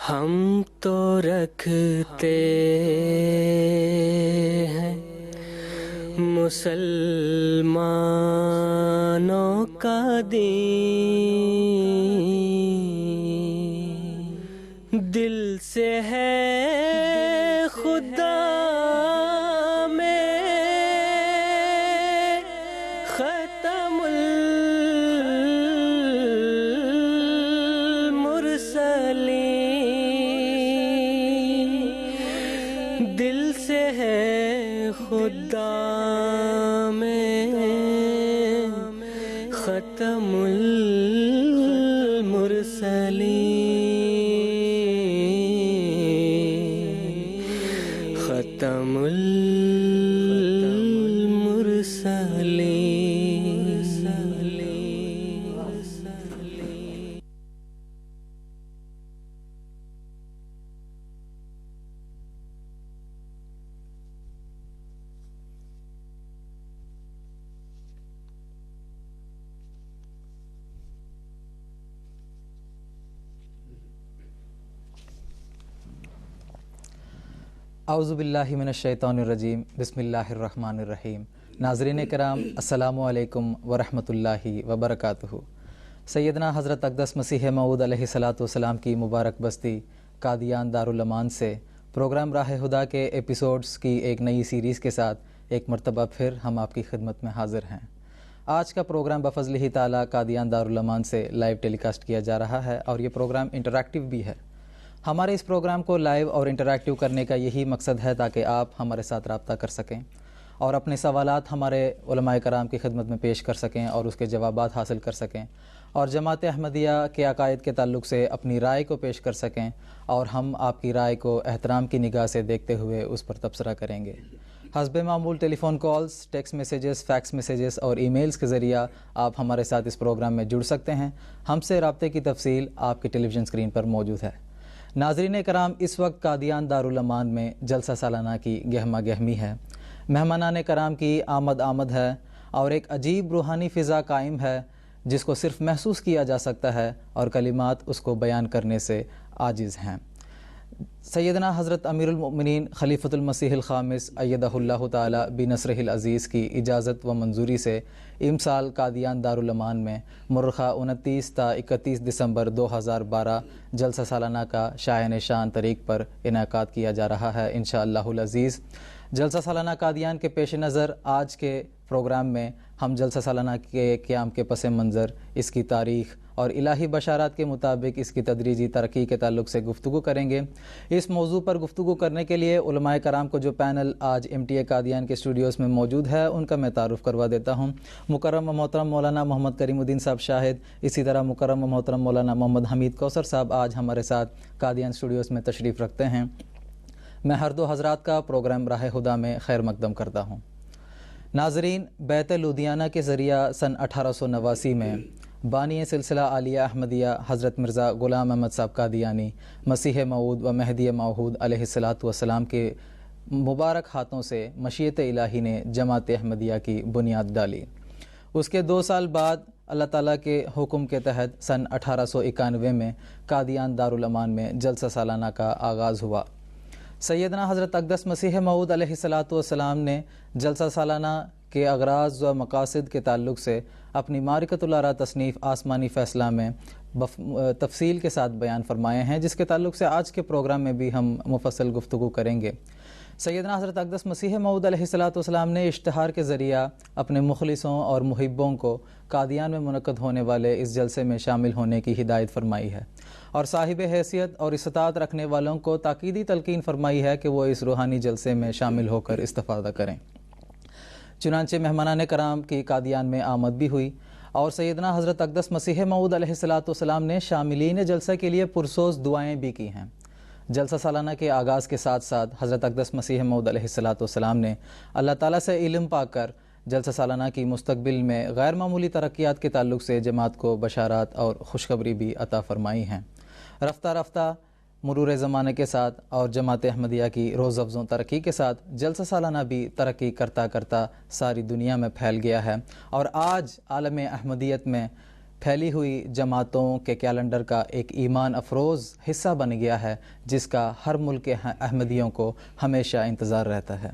ہم تو رکھتے ہیں مسلمانوں کا دین، دل سے ہے خدا میں ختم المرسلین، دل سے ہے خدا میں ختم المرسلین، ختم المرسلین۔ اعوذ باللہ من الشیطان الرجیم، بسم اللہ الرحمن الرحیم۔ ناظرین کرام، السلام علیکم ورحمۃ اللہ وبرکاتہ۔ سیدنا حضرت اقدس مسیح موعود علیہ السلام کی مبارک بستی قادیان دارالامان سے پروگرام راہ خدا کے ایپیسوڈز کی ایک نئی سیریز کے ساتھ ایک مرتبہ پھر ہم آپ کی خدمت میں حاضر ہیں۔ آج کا پروگرام بفضلہ تعالیٰ قادیان دارالامان سے لائیو ٹیلی کاسٹ کیا جا رہا ہے اور یہ پروگرام انٹریکٹیو بھی ہے۔ ہمارے اس پروگرام کو لائیو اور انٹریکٹیو کرنے کا یہی مقصد ہے تاکہ آپ ہمارے ساتھ رابطہ کر سکیں اور اپنے سوالات ہمارے علماء کرام کی خدمت میں پیش کر سکیں اور اس کے جوابات حاصل کر سکیں، اور جماعت احمدیہ کے عقائد کے تعلق سے اپنی رائے کو پیش کر سکیں، اور ہم آپ کی رائے کو احترام کی نگاہ سے دیکھتے ہوئے اس پر تبصرہ کریں گے۔ حسب معمول telephone calls, text messages, fax messages اور ای میلز کے ذریعہ آپ ہمارے ساتھ اس پروگرام میں جڑ سکتے ہیں۔ ہم سے رابطے کی تفصیل آپ کی ٹیلی ویژن اسکرین پر موجود ہے۔ ناظرین کرام، اس وقت قادیان دارالامان میں جلسہ سالانہ کی گہما گہمی ہے، مہمانان کرام کی آمد ہے اور ایک عجیب روحانی فضا قائم ہے جس کو صرف محسوس کیا جا سکتا ہے اور کلمات اس کو بیان کرنے سے عاجز ہیں۔ سیدنا حضرت امیر المؤمنین خلیفۃ المسیح الخامس ایدہ اللہ تعالی بنصرہ العزیز کی اجازت و منظوری سے امسال قادیان دارالامان میں مورخہ 29 تا 31 دسمبر 2012 جلسہ سالانہ کا شایان شان طریق پر انعقاد کیا جا رہا ہے انشاءاللہ العزیز۔ جلسہ سالانہ قادیان کے پیش نظر آج کے پروگرام میں ہم جلسہ سالانہ کے قیام کے پس منظر، اس کی تاریخ اور الہی بشارات کے مطابق اس کی تدریجی ترقی کے تعلق سے گفتگو کریں گے۔ اس موضوع پر گفتگو کرنے کے لیے علماء کرام کو جو پینل آج MTA قادیان کے اسٹوڈیوز میں موجود ہے ان کا میں تعارف کروا دیتا ہوں۔ مکرم و محترم مولانا محمد کریم الدین صاحب شاہد، اسی طرح مکرم و محترم مولانا محمد حمید کوثر صاحب آج ہمارے ساتھ قادیان اسٹوڈیوز میں تشریف رکھتے ہیں۔ میں ہر دو حضرات کا پروگرام راہ خدا میں خیر مقدم کرتا ہوں۔ ناظرین، بیت لدھیانہ کے ذریعہ سن 1889 میں بانی سلسلہ عالیہ احمدیہ حضرت مرزا غلام احمد صاحب قادیانی مسیح موعود و مہدی موعود علیہ السلام کے مبارک ہاتھوں سے مشیت الہی نے جماعت احمدیہ کی بنیاد ڈالی۔ اس کے 2 سال بعد اللہ تعالیٰ کے حکم کے تحت سن 1891 میں قادیان دارالامان میں جلسہ سالانہ کا آغاز ہوا۔ سیدنا حضرت اقدس مسیح موعود علیہ السلام نے جلسہ سالانہ کے اغراض و مقاصد کے تعلق سے اپنی معرکۃ الآراء تصنیف آسمانی فیصلہ میں تفصیل کے ساتھ بیان فرمائے ہیں، جس کے تعلق سے آج کے پروگرام میں بھی ہم مفصل گفتگو کریں گے۔ سیدنا حضرت اقدس مسیح موعود علیہ السلام نے اشتہار کے ذریعہ اپنے مخلصوں اور محبوں کو قادیان میں منعقد ہونے والے اس جلسے میں شامل ہونے کی ہدایت فرمائی ہے، اور صاحب حیثیت اور استطاعت رکھنے والوں کو تاکیدی تلقین فرمائی ہے کہ وہ اس روحانی جلسے میں شامل ہو کر استفادہ کریں۔ چنانچہ مہمانان کرام کی قادیان میں آمد بھی ہوئی، اور سیدنا حضرت اقدس مسیح موعود علیہ السلام نے شاملین جلسہ کے لیے پرسوز دعائیں بھی کی ہیں۔ جلسہ سالانہ کے آغاز کے ساتھ ساتھ حضرت اقدس مسیح موعود علیہ السلام نے اللہ تعالیٰ سے علم پا کر جلسہ سالانہ کی مستقبل میں غیر معمولی ترقیات کے تعلق سے جماعت کو بشارات اور خوشخبری بھی عطا فرمائی ہیں۔ رفتہ رفتہ مرور زمانے کے ساتھ اور جماعت احمدیہ کی روز افزوں ترقی کے ساتھ جلسہ سالانہ بھی ترقی کرتا کرتا ساری دنیا میں پھیل گیا ہے، اور آج عالم احمدیت میں پھیلی ہوئی جماعتوں کے کیلنڈر کا ایک ایمان افروز حصہ بن گیا ہے جس کا ہر ملک کے احمدیوں کو ہمیشہ انتظار رہتا ہے۔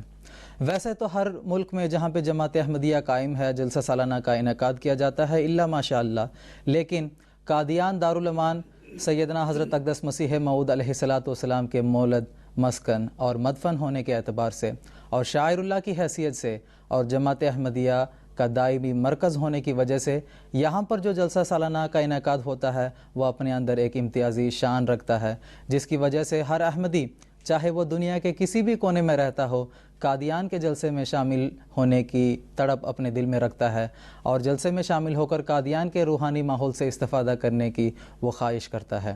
ویسے تو ہر ملک میں جہاں پہ جماعت احمدیہ قائم ہے جلسہ سالانہ کا انعقاد کیا جاتا ہے الا ماشاء اللہ، لیکن قادیان دارالامان سیدنا حضرت اقدس مسیح موعود علیہ السلام کے مولد، مسکن اور مدفن ہونے کے اعتبار سے اور شاعر اللہ کی حیثیت سے اور جماعت احمدیہ کا دائمی مرکز ہونے کی وجہ سے یہاں پر جو جلسہ سالانہ کا انعقاد ہوتا ہے وہ اپنے اندر ایک امتیازی شان رکھتا ہے، جس کی وجہ سے ہر احمدی چاہے وہ دنیا کے کسی بھی کونے میں رہتا ہو قادیان کے جلسے میں شامل ہونے کی تڑپ اپنے دل میں رکھتا ہے اور جلسے میں شامل ہو کر قادیان کے روحانی ماحول سے استفادہ کرنے کی وہ خواہش کرتا ہے۔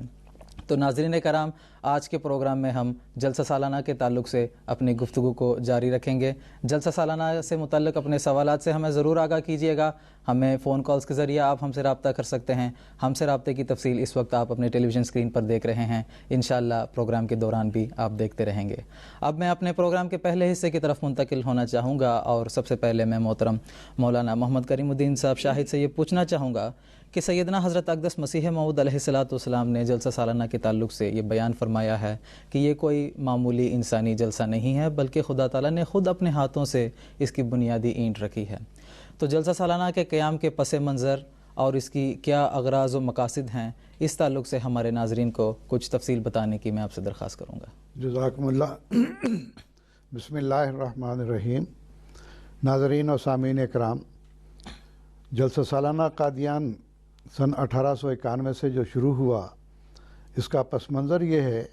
تو ناظرین کرام، آج کے پروگرام میں ہم جلسہ سالانہ کے تعلق سے اپنی گفتگو کو جاری رکھیں گے۔ جلسہ سالانہ سے متعلق اپنے سوالات سے ہمیں ضرور آگاہ کیجیے گا۔ ہمیں فون کالز کے ذریعے آپ ہم سے رابطہ کر سکتے ہیں۔ ہم سے رابطے کی تفصیل اس وقت آپ اپنے ٹیلی ویژن اسکرین پر دیکھ رہے ہیں، انشاءاللہ پروگرام کے دوران بھی آپ دیکھتے رہیں گے۔ اب میں اپنے پروگرام کے پہلے حصے کی طرف منتقل ہونا چاہوں گا اور سب سے پہلے میں محترم مولانا محمد کریم الدین صاحب شاہد سے یہ پوچھنا چاہوں گا کہ سیدنا حضرت اقدس مسیح موعود علیہ السلام نے جلسہ سالانہ کے تعلق سے یہ بیان فرمایا ہے کہ یہ کوئی معمولی انسانی جلسہ نہیں ہے بلکہ خدا تعالیٰ نے خود اپنے ہاتھوں سے اس کی بنیادی اینٹ رکھی ہے۔ تو جلسہ سالانہ کے قیام کے پس منظر اور اس کی کیا اغراض و مقاصد ہیں، اس تعلق سے ہمارے ناظرین کو کچھ تفصیل بتانے کی میں آپ سے درخواست کروں گا۔ جزاکم اللہ۔ بسم اللہ الرحمن الرحیم۔ ناظرین و سامعین کرام، جلسہ سالانہ قادیان سن 1891 سے جو شروع ہوا، اس کا پس منظر یہ ہے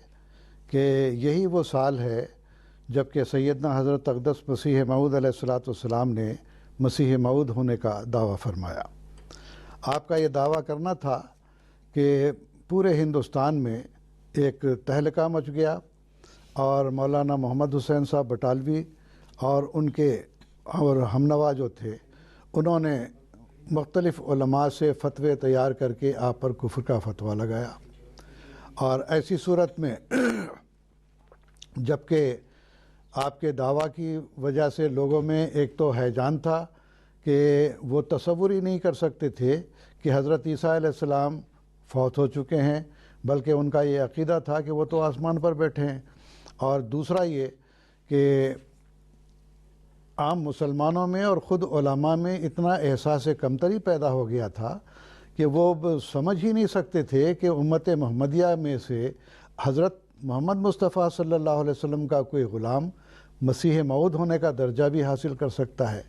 کہ یہی وہ سال ہے جب کہ سیدنا حضرت اقدس مسیح موعود علیہ السلام نے مسیح موعود ہونے کا دعویٰ فرمایا۔ آپ کا یہ دعویٰ کرنا تھا کہ پورے ہندوستان میں ایک تہلکہ مچ گیا اور مولانا محمد حسین صاحب بٹالوی اور ان کے اور ہمنوا جو تھے انہوں نے مختلف علماء سے فتوے تیار کر کے آپ پر کفر کا فتویٰ لگایا، اور ایسی صورت میں جبکہ آپ کے دعویٰ کی وجہ سے لوگوں میں ایک تو ہیجان تھا کہ وہ تصور ہی نہیں کر سکتے تھے کہ حضرت عیسیٰ علیہ السلام فوت ہو چکے ہیں، بلکہ ان کا یہ عقیدہ تھا کہ وہ تو آسمان پر بیٹھے ہیں، اور دوسرا یہ کہ عام مسلمانوں میں اور خود علماء میں اتنا احساس کمتری پیدا ہو گیا تھا کہ وہ سمجھ ہی نہیں سکتے تھے کہ امت محمدیہ میں سے حضرت محمد مصطفیٰ صلی اللہ علیہ وسلم کا کوئی غلام مسیح موعود ہونے کا درجہ بھی حاصل کر سکتا ہے۔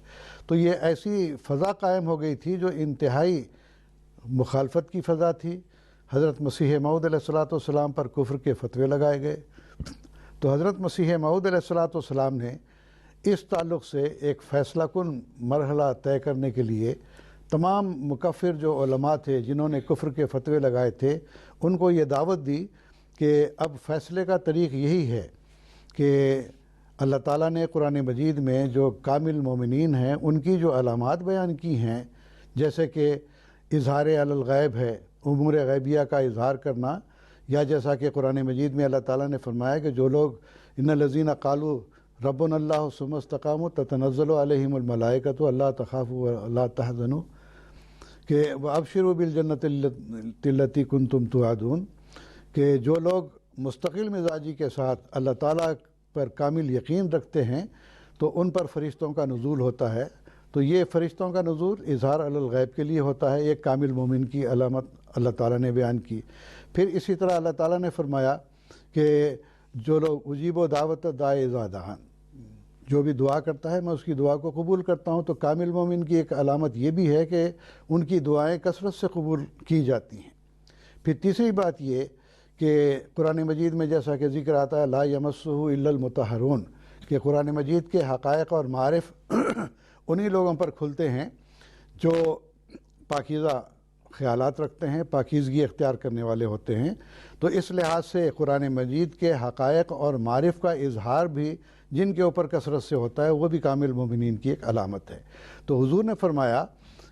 تو یہ ایسی فضا قائم ہو گئی تھی جو انتہائی مخالفت کی فضا تھی۔ حضرت مسیح موعود علیہ السلام پر کفر کے فتوے لگائے گئے۔ تو حضرت مسیح موعود علیہ السلام نے اس تعلق سے ایک فیصلہ کن مرحلہ طے کرنے کے لیے تمام مکفر جو علماء تھے جنہوں نے کفر کے فتوے لگائے تھے ان کو یہ دعوت دی کہ اب فیصلے کا طریق یہی ہے کہ اللہ تعالیٰ نے قرآن مجید میں جو کامل مومنین ہیں ان کی جو علامات بیان کی ہیں، جیسے کہ اظہار علی الغیب ہے، امور غیبیہ کا اظہار کرنا، یا جیسا کہ قرآن مجید میں اللہ تعالیٰ نے فرمایا کہ جو لوگ ان الذین قالوا ربنا اللہ ثم استقاموا تتنزل علیہم الملائکۃ الا تخافوا ولا تحزنوا، کہ وابشروا بالجنۃ التی کنتم توعدون، کہ جو لوگ مستقل مزاجی کے ساتھ اللہ تعالیٰ پر کامل یقین رکھتے ہیں تو ان پر فرشتوں کا نزول ہوتا ہے۔ تو یہ فرشتوں کا نزول اظہار علی الغیب کے لیے ہوتا ہے، ایک کامل مومن کی علامت اللہ تعالیٰ نے بیان کی۔ پھر اسی طرح اللہ تعالیٰ نے فرمایا کہ جو لوگ اجیب و دعوت داعی اذا دعان، جو بھی دعا کرتا ہے میں اس کی دعا کو قبول کرتا ہوں۔ تو کامل مومن کی ایک علامت یہ بھی ہے کہ ان کی دعائیں کثرت سے قبول کی جاتی ہیں۔ پھر تیسری بات یہ کہ قرآن مجید میں جیسا کہ ذکر آتا ہے لا یمسہ الا المطہرون، کہ قرآن مجید کے حقائق اور معارف انہی لوگوں پر کھلتے ہیں جو پاکیزہ خیالات رکھتے ہیں، پاکیزگی اختیار کرنے والے ہوتے ہیں۔ تو اس لحاظ سے قرآن مجید کے حقائق اور معارف کا اظہار بھی جن کے اوپر کثرت سے ہوتا ہے وہ بھی کامل مومنین کی ایک علامت ہے۔ تو حضور نے فرمایا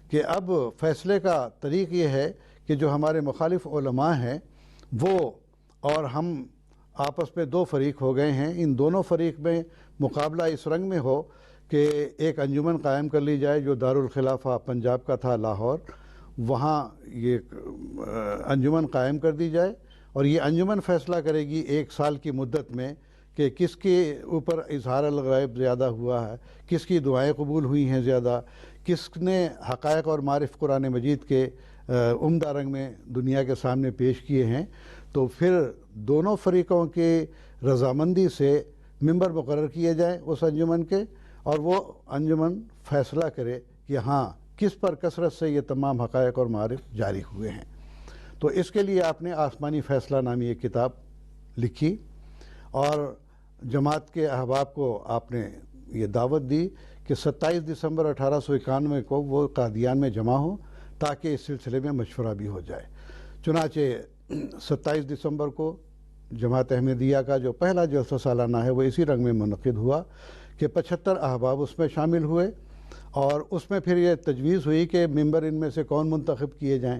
کہ اب فیصلے کا طریق یہ ہے کہ جو ہمارے مخالف علماء ہیں وہ اور ہم آپس میں دو فریق ہو گئے ہیں، ان دونوں فریق میں مقابلہ اس رنگ میں ہو کہ ایک انجمن قائم کر لی جائے جو دارالخلافہ پنجاب کا تھا لاہور، وہاں یہ انجمن قائم کر دی جائے، اور یہ انجمن فیصلہ کرے گی 1 سال کی مدت میں کہ کس کے اوپر اظہار الغیب زیادہ ہوا ہے، کس کی دعائیں قبول ہوئی ہیں زیادہ، کس نے حقائق اور معارف قرآن مجید کے عمدہ رنگ میں دنیا کے سامنے پیش کیے ہیں۔ تو پھر دونوں فریقوں کی رضامندی سے ممبر مقرر کیے جائیں اس انجمن کے، اور وہ انجمن فیصلہ کرے کہ ہاں کس پر کثرت سے یہ تمام حقائق اور معارف جاری ہوئے ہیں۔ تو اس کے لیے آپ نے آسمانی فیصلہ نامی ایک کتاب لکھی، اور جماعت کے احباب کو آپ نے یہ دعوت دی کہ 27 دسمبر 1891 کو وہ قادیان میں جمع ہوں تاکہ اس سلسلے میں مشورہ بھی ہو جائے۔ چنانچہ 27 دسمبر کو جماعت احمدیہ کا جو پہلا جلسہ سالانہ ہے وہ اسی رنگ میں منعقد ہوا کہ 75 احباب اس میں شامل ہوئے، اور اس میں پھر یہ تجویز ہوئی کہ ممبر ان میں سے کون منتخب کیے جائیں۔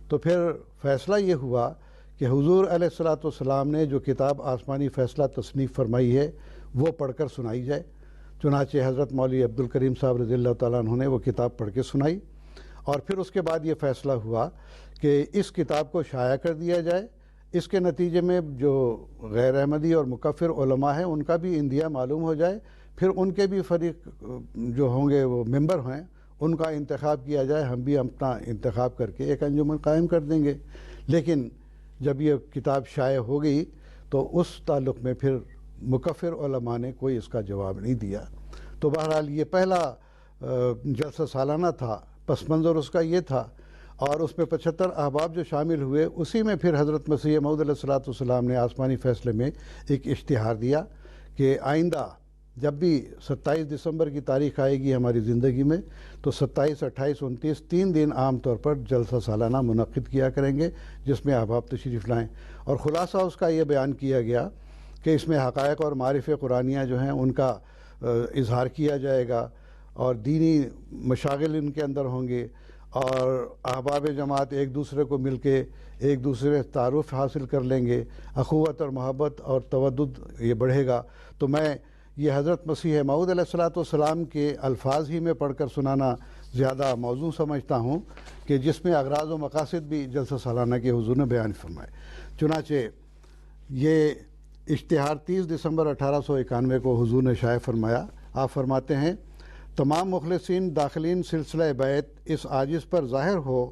تو پھر فیصلہ یہ ہوا کہ حضور علیہ الصلوۃ والسلام نے جو کتاب آسمانی فیصلہ تصنیف فرمائی ہے وہ پڑھ کر سنائی جائے۔ چنانچہ حضرت مولوی عبدالکریم صاحب رضی اللہ تعالیٰ عنہ نے وہ کتاب پڑھ کے سنائی، اور پھر اس کے بعد یہ فیصلہ ہوا کہ اس کتاب کو شائع کر دیا جائے۔ اس کے نتیجے میں جو غیر احمدی اور مکفر علماء ہیں ان کا بھی اندیا معلوم ہو جائے، پھر ان کے بھی فریق جو ہوں گے وہ ممبر ہیں ان کا انتخاب کیا جائے، ہم بھی اپنا انتخاب کر کے ایک انجمن قائم کر دیں گے۔ لیکن جب یہ کتاب شائع ہو گئی تو اس تعلق میں پھر مکفر علماء نے کوئی اس کا جواب نہیں دیا۔ تو بہرحال یہ پہلا جلسہ سالانہ تھا، پس منظر اس کا یہ تھا، اور اس میں 75 احباب جو شامل ہوئے اسی میں پھر حضرت مسیح موعود علیہ الصلوۃ والسلام نے آسمانی فیصلے میں ایک اشتہار دیا کہ آئندہ جب بھی 27 دسمبر کی تاریخ آئے گی ہماری زندگی میں تو 27، 28، 29 3 دن عام طور پر جلسہ سالانہ منعقد کیا کریں گے جس میں احباب تشریف لائیں، اور خلاصہ اس کا یہ بیان کیا گیا کہ اس میں حقائق اور معارف قرآنیہ جو ہیں ان کا اظہار کیا جائے گا، اور دینی مشاغل ان کے اندر ہوں گے، اور احباب جماعت ایک دوسرے کو مل کے ایک دوسرے سے تعارف حاصل کر لیں گے، اخوت اور محبت اور تودد یہ بڑھے گا۔ تو میں یہ حضرت مسیح موعود علیہ الصلوۃ والسلام کے الفاظ ہی میں پڑھ کر سنانا زیادہ موزوں سمجھتا ہوں کہ جس میں اغراض و مقاصد بھی جلسہ سالانہ کے حضور نے بیان فرمائے۔ چنانچہ یہ اشتہار 30 دسمبر 1891 کو حضور نے شائع فرمایا۔ آپ فرماتے ہیں، تمام مخلصین داخلین سلسلہ بیعت اس عاجز پر ظاہر ہو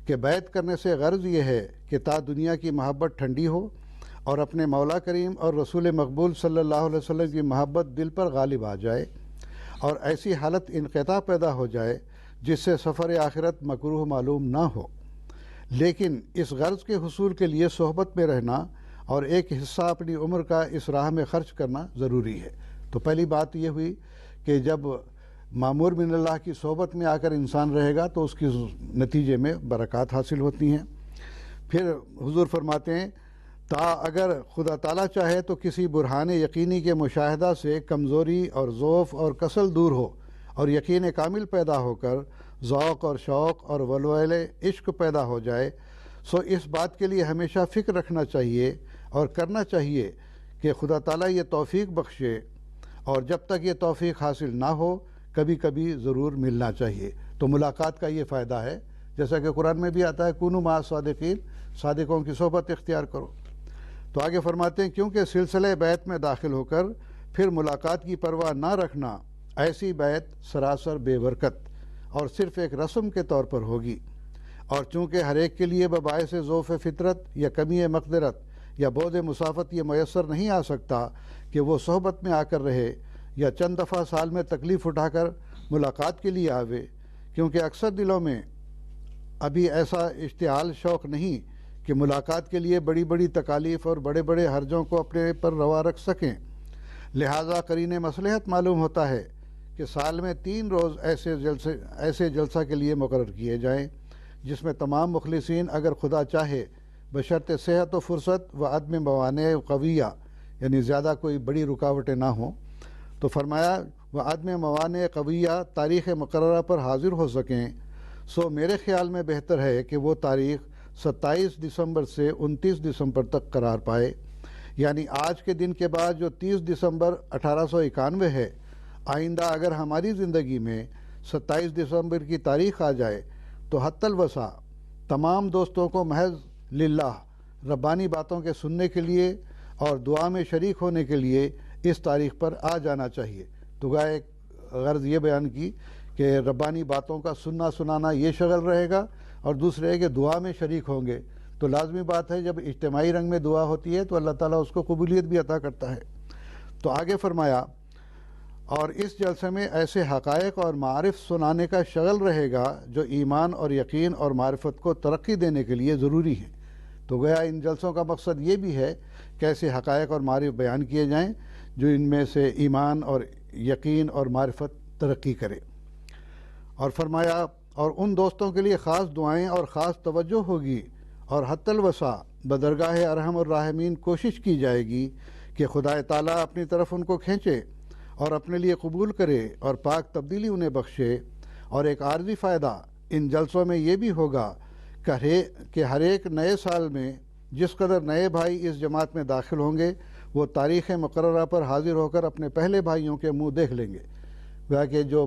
کہ بیعت کرنے سے غرض یہ ہے کہ تا دنیا کی محبت ٹھنڈی ہو اور اپنے مولا کریم اور رسول مقبول صلی اللہ علیہ وسلم کی محبت دل پر غالب آ جائے، اور ایسی حالت انقطاع پیدا ہو جائے جس سے سفر آخرت مکروہ معلوم نہ ہو۔ لیکن اس غرض کے حصول کے لیے صحبت میں رہنا اور ایک حصہ اپنی عمر کا اس راہ میں خرچ کرنا ضروری ہے۔ تو پہلی بات یہ ہوئی کہ جب معمور من اللہ کی صحبت میں آ کر انسان رہے گا تو اس کی نتیجے میں برکات حاصل ہوتی ہیں۔ پھر حضور فرماتے ہیں، تا اگر خدا تعالیٰ چاہے تو کسی برہان یقینی کے مشاہدہ سے کمزوری اور ضعف اور کسل دور ہو اور یقین کامل پیدا ہو کر ذوق اور شوق اور ولولِ عشق پیدا ہو جائے، سو اس بات کے لیے ہمیشہ فکر رکھنا چاہیے اور کرنا چاہیے کہ خدا تعالیٰ یہ توفیق بخشے، اور جب تک یہ توفیق حاصل نہ ہو کبھی کبھی ضرور ملنا چاہیے۔ تو ملاقات کا یہ فائدہ ہے، جیسا کہ قرآن میں بھی آتا ہے، کونوا مع الصادقین، صادقوں کی صحبت اختیار کرو۔ تو آگے فرماتے ہیں، کیونکہ سلسلہ بیعت میں داخل ہو کر پھر ملاقات کی پرواہ نہ رکھنا، ایسی بیعت سراسر بے برکت اور صرف ایک رسم کے طور پر ہوگی، اور چونکہ ہر ایک کے لیے بباعث ضعف فطرت یا کمی مقدرت یا بعد مسافت یہ میسر نہیں آ سکتا کہ وہ صحبت میں آ کر رہے یا چند دفعہ سال میں تکلیف اٹھا کر ملاقات کے لیے آوے، کیونکہ اکثر دلوں میں ابھی ایسا اشتعال شوق نہیں کہ ملاقات کے لیے بڑی بڑی تکالیف اور بڑے بڑے حرجوں کو اپنے پر روا رکھ سکیں۔ لہٰذا قرین مصلحت معلوم ہوتا ہے کہ سال میں 3 روز ایسے جلسہ کے لیے مقرر کیے جائیں جس میں تمام مخلصین اگر خدا چاہے بشرط صحت و فرصت و عدم موانع قویہ، یعنی زیادہ کوئی بڑی رکاوٹیں نہ ہوں، تو فرمایا و عدم موانع قویہ تاریخ مقررہ پر حاضر ہو سکیں، سو میرے خیال میں بہتر ہے کہ وہ تاریخ 27 دسمبر سے 29 دسمبر تک قرار پائے، یعنی آج کے دن کے بعد جو 30 دسمبر 1891 ہے، آئندہ اگر ہماری زندگی میں 27 دسمبر کی تاریخ آ جائے تو حتی الوسع تمام دوستوں کو محض للہ ربانی باتوں کے سننے کے لیے اور دعا میں شریک ہونے کے لیے اس تاریخ پر آ جانا چاہیے۔ تو گویا ایک غرض یہ بیان کی کہ ربانی باتوں کا سننا سنانا یہ شغل رہے گا، اور دوسرے ہے کہ دعا میں شریک ہوں گے۔ تو لازمی بات ہے جب اجتماعی رنگ میں دعا ہوتی ہے تو اللہ تعالیٰ اس کو قبولیت بھی عطا کرتا ہے۔ تو آگے فرمایا، اور اس جلسے میں ایسے حقائق اور معارف سنانے کا شغل رہے گا جو ایمان اور یقین اور معرفت کو ترقی دینے کے لیے ضروری ہیں۔ تو گویا ان جلسوں کا مقصد یہ بھی ہے کہ ایسے حقائق اور معارف بیان کیے جائیں جو ان میں سے ایمان اور یقین اور معرفت ترقی کرے۔ اور فرمایا، اور ان دوستوں کے لیے خاص دعائیں اور خاص توجہ ہوگی، اور حتی الوسع بدرگاہ ارحم الراحمین کوشش کی جائے گی کہ خدا تعالیٰ اپنی طرف ان کو کھینچے اور اپنے لیے قبول کرے اور پاک تبدیلی انہیں بخشے۔ اور ایک عارضی فائدہ ان جلسوں میں یہ بھی ہوگا کہ ہر ایک نئے سال میں جس قدر نئے بھائی اس جماعت میں داخل ہوں گے وہ تاریخ مقررہ پر حاضر ہو کر اپنے پہلے بھائیوں کے منہ دیکھ لیں گے۔ گویا کہ جو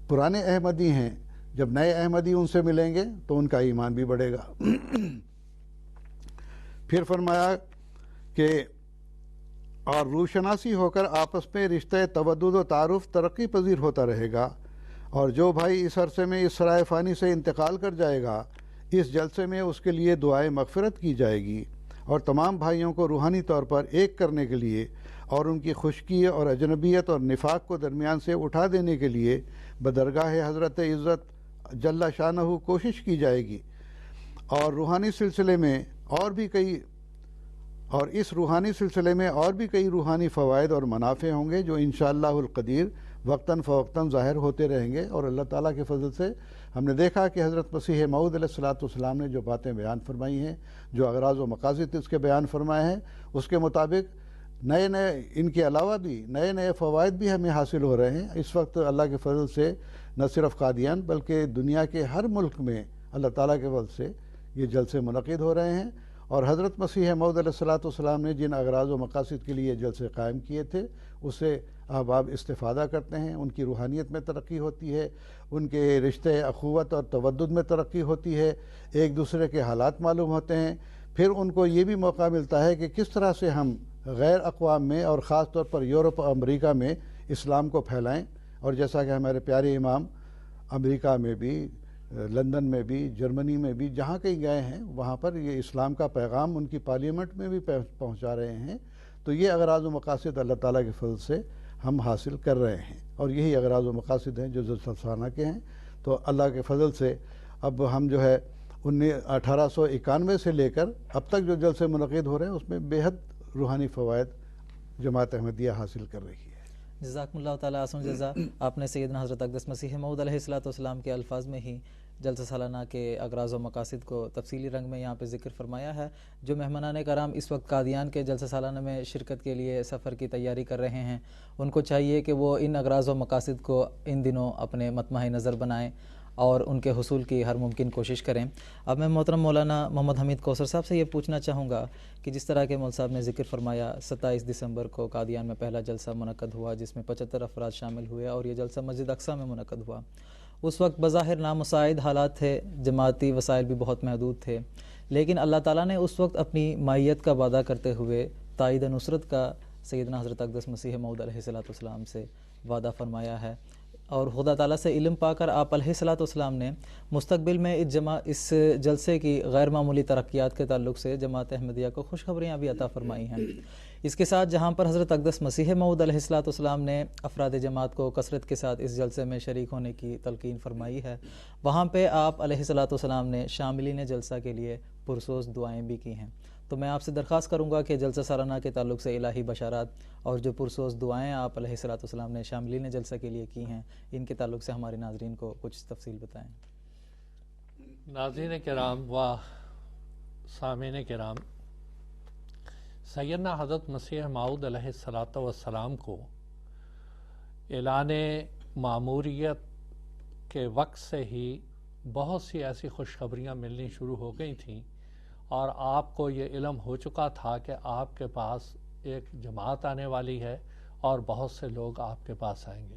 پرانے احمدی ہیں جب نئے احمدی ان سے ملیں گے تو ان کا ایمان بھی بڑھے گا۔ پھر فرمایا کہ اور روشناسی ہو کر آپس میں رشتہ تودد و تعارف ترقی پذیر ہوتا رہے گا، اور جو بھائی اس عرصے میں اس سرائے فانی سے انتقال کر جائے گا اس جلسے میں اس کے لیے دعائے مغفرت کی جائے گی، اور تمام بھائیوں کو روحانی طور پر ایک کرنے کے لیے اور ان کی خشکی اور اجنبیت اور نفاق کو درمیان سے اٹھا دینے کے لیے بدرگاہ حضرت عزت جل شانہ کوشش کی جائے گی۔ اور روحانی سلسلے میں اس روحانی سلسلے میں اور بھی کئی روحانی فوائد اور منافع ہوں گے جو انشاءاللہ القدیر وقتاً فوقتاً ظاہر ہوتے رہیں گے۔ اور اللہ تعالیٰ کے فضل سے ہم نے دیکھا کہ حضرت مسیح موعود علیہ السلام نے جو باتیں بیان فرمائی ہیں، جو اغراض و مقاصد اس کے بیان فرمائے ہیں، اس کے مطابق نئے ان کے علاوہ بھی نئے فوائد بھی ہمیں حاصل ہو رہے ہیں۔ اس وقت اللہ کے فضل سے نہ صرف قادیان بلکہ دنیا کے ہر ملک میں اللہ تعالیٰ کے فضل سے یہ جلسے منعقد ہو رہے ہیں، اور حضرت مسیح موعود علیہ السلام نے جن اغراض و مقاصد کے لیے جلسے قائم کیے تھے اس سے احباب استفادہ کرتے ہیں، ان کی روحانیت میں ترقی ہوتی ہے، ان کے رشتے اخوت اور تودد میں ترقی ہوتی ہے، ایک دوسرے کے حالات معلوم ہوتے ہیں۔ پھر ان کو یہ بھی موقع ملتا ہے کہ کس طرح سے ہم غیر اقوام میں اور خاص طور پر یورپ اور امریکہ میں اسلام کو پھیلائیں۔ اور جیسا کہ ہمارے پیارے امام امریکہ میں بھی، لندن میں بھی، جرمنی میں بھی جہاں کہیں گئے ہیں وہاں پر یہ اسلام کا پیغام ان کی پارلیمنٹ میں بھی پہنچا رہے ہیں۔ تو یہ اغراض و مقاصد اللہ تعالیٰ کے فضل سے ہم حاصل کر رہے ہیں، اور یہی اغراض و مقاصد ہیں جو جلسہ سالانہ کے ہیں۔ تو اللہ کے فضل سے اب ہم جو ہے 1891 سے لے کر اب تک جو جلسے منعقد ہو رہے ہیں اس میں بے حد روحانی فوائد جماعت احمدیہ حاصل کر رہی ہے۔ جزاکم اللہ تعالیٰ احسن جزا۔ آپ نے سیدنا حضرت اقدس مسیح موعود علیہ السلام کے الفاظ میں ہی جلسہ سالانہ کے اغراض و مقاصد کو تفصیلی رنگ میں یہاں پہ ذکر فرمایا ہے۔ جو مہمانان کرام اس وقت قادیان کے جلسہ سالانہ میں شرکت کے لیے سفر کی تیاری کر رہے ہیں، ان کو چاہیے کہ وہ ان اغراض و مقاصد کو ان دنوں اپنے مطمع نظر بنائیں اور ان کے حصول کی ہر ممکن کوشش کریں۔ اب میں محترم مولانا محمد حمید کوثر صاحب سے یہ پوچھنا چاہوں گا کہ جس طرح کے مول صاحب نے ذکر فرمایا 27 دسمبر کو قادیان میں پہلا جلسہ منعقد ہوا جس میں 75 افراد شامل ہوئے، اور یہ جلسہ مسجد اقصیٰ میں منعقد ہوا۔ اس وقت بظاہر نامساعد حالات تھے، جماعتی وسائل بھی بہت محدود تھے، لیکن اللہ تعالیٰ نے اس وقت اپنی مائیت کا وعدہ کرتے ہوئے تائید نصرت کا سیدنا حضرت اقدس مسیح موعود علیہ السلام سے وعدہ فرمایا ہے، اور خدا تعالیٰ سے علم پا کر آپ علیہ السلام نے مستقبل میں اس جلسے کی غیر معمولی ترقیات کے تعلق سے جماعت احمدیہ کو خوشخبریاں بھی عطا فرمائی ہیں۔ اس کے ساتھ جہاں پر حضرت اقدس مسیح موعود علیہ السلام نے افراد جماعت کو کثرت کے ساتھ اس جلسے میں شریک ہونے کی تلقین فرمائی ہے، وہاں پہ آپ علیہ السلام نے شاملین جلسہ کے لیے پرسوز دعائیں بھی کی ہیں۔ تو میں آپ سے درخواست کروں گا کہ جلسہ سالانہ کے تعلق سے الہی بشارات اور جو پرسوز دعائیں آپ علیہ السلام نے شاملین جلسہ کے لیے کی ہیں ان کے تعلق سے ہمارے ناظرین کو کچھ تفصیل بتائیں۔ ناظرین کرام و سامعین کرام، سیدنا حضرت مسیح موعود علیہ السلام کو اعلان معموریت کے وقت سے ہی بہت سی ایسی خوشخبریاں ملنی شروع ہو گئی تھیں، اور آپ کو یہ علم ہو چکا تھا کہ آپ کے پاس ایک جماعت آنے والی ہے اور بہت سے لوگ آپ کے پاس آئیں گے۔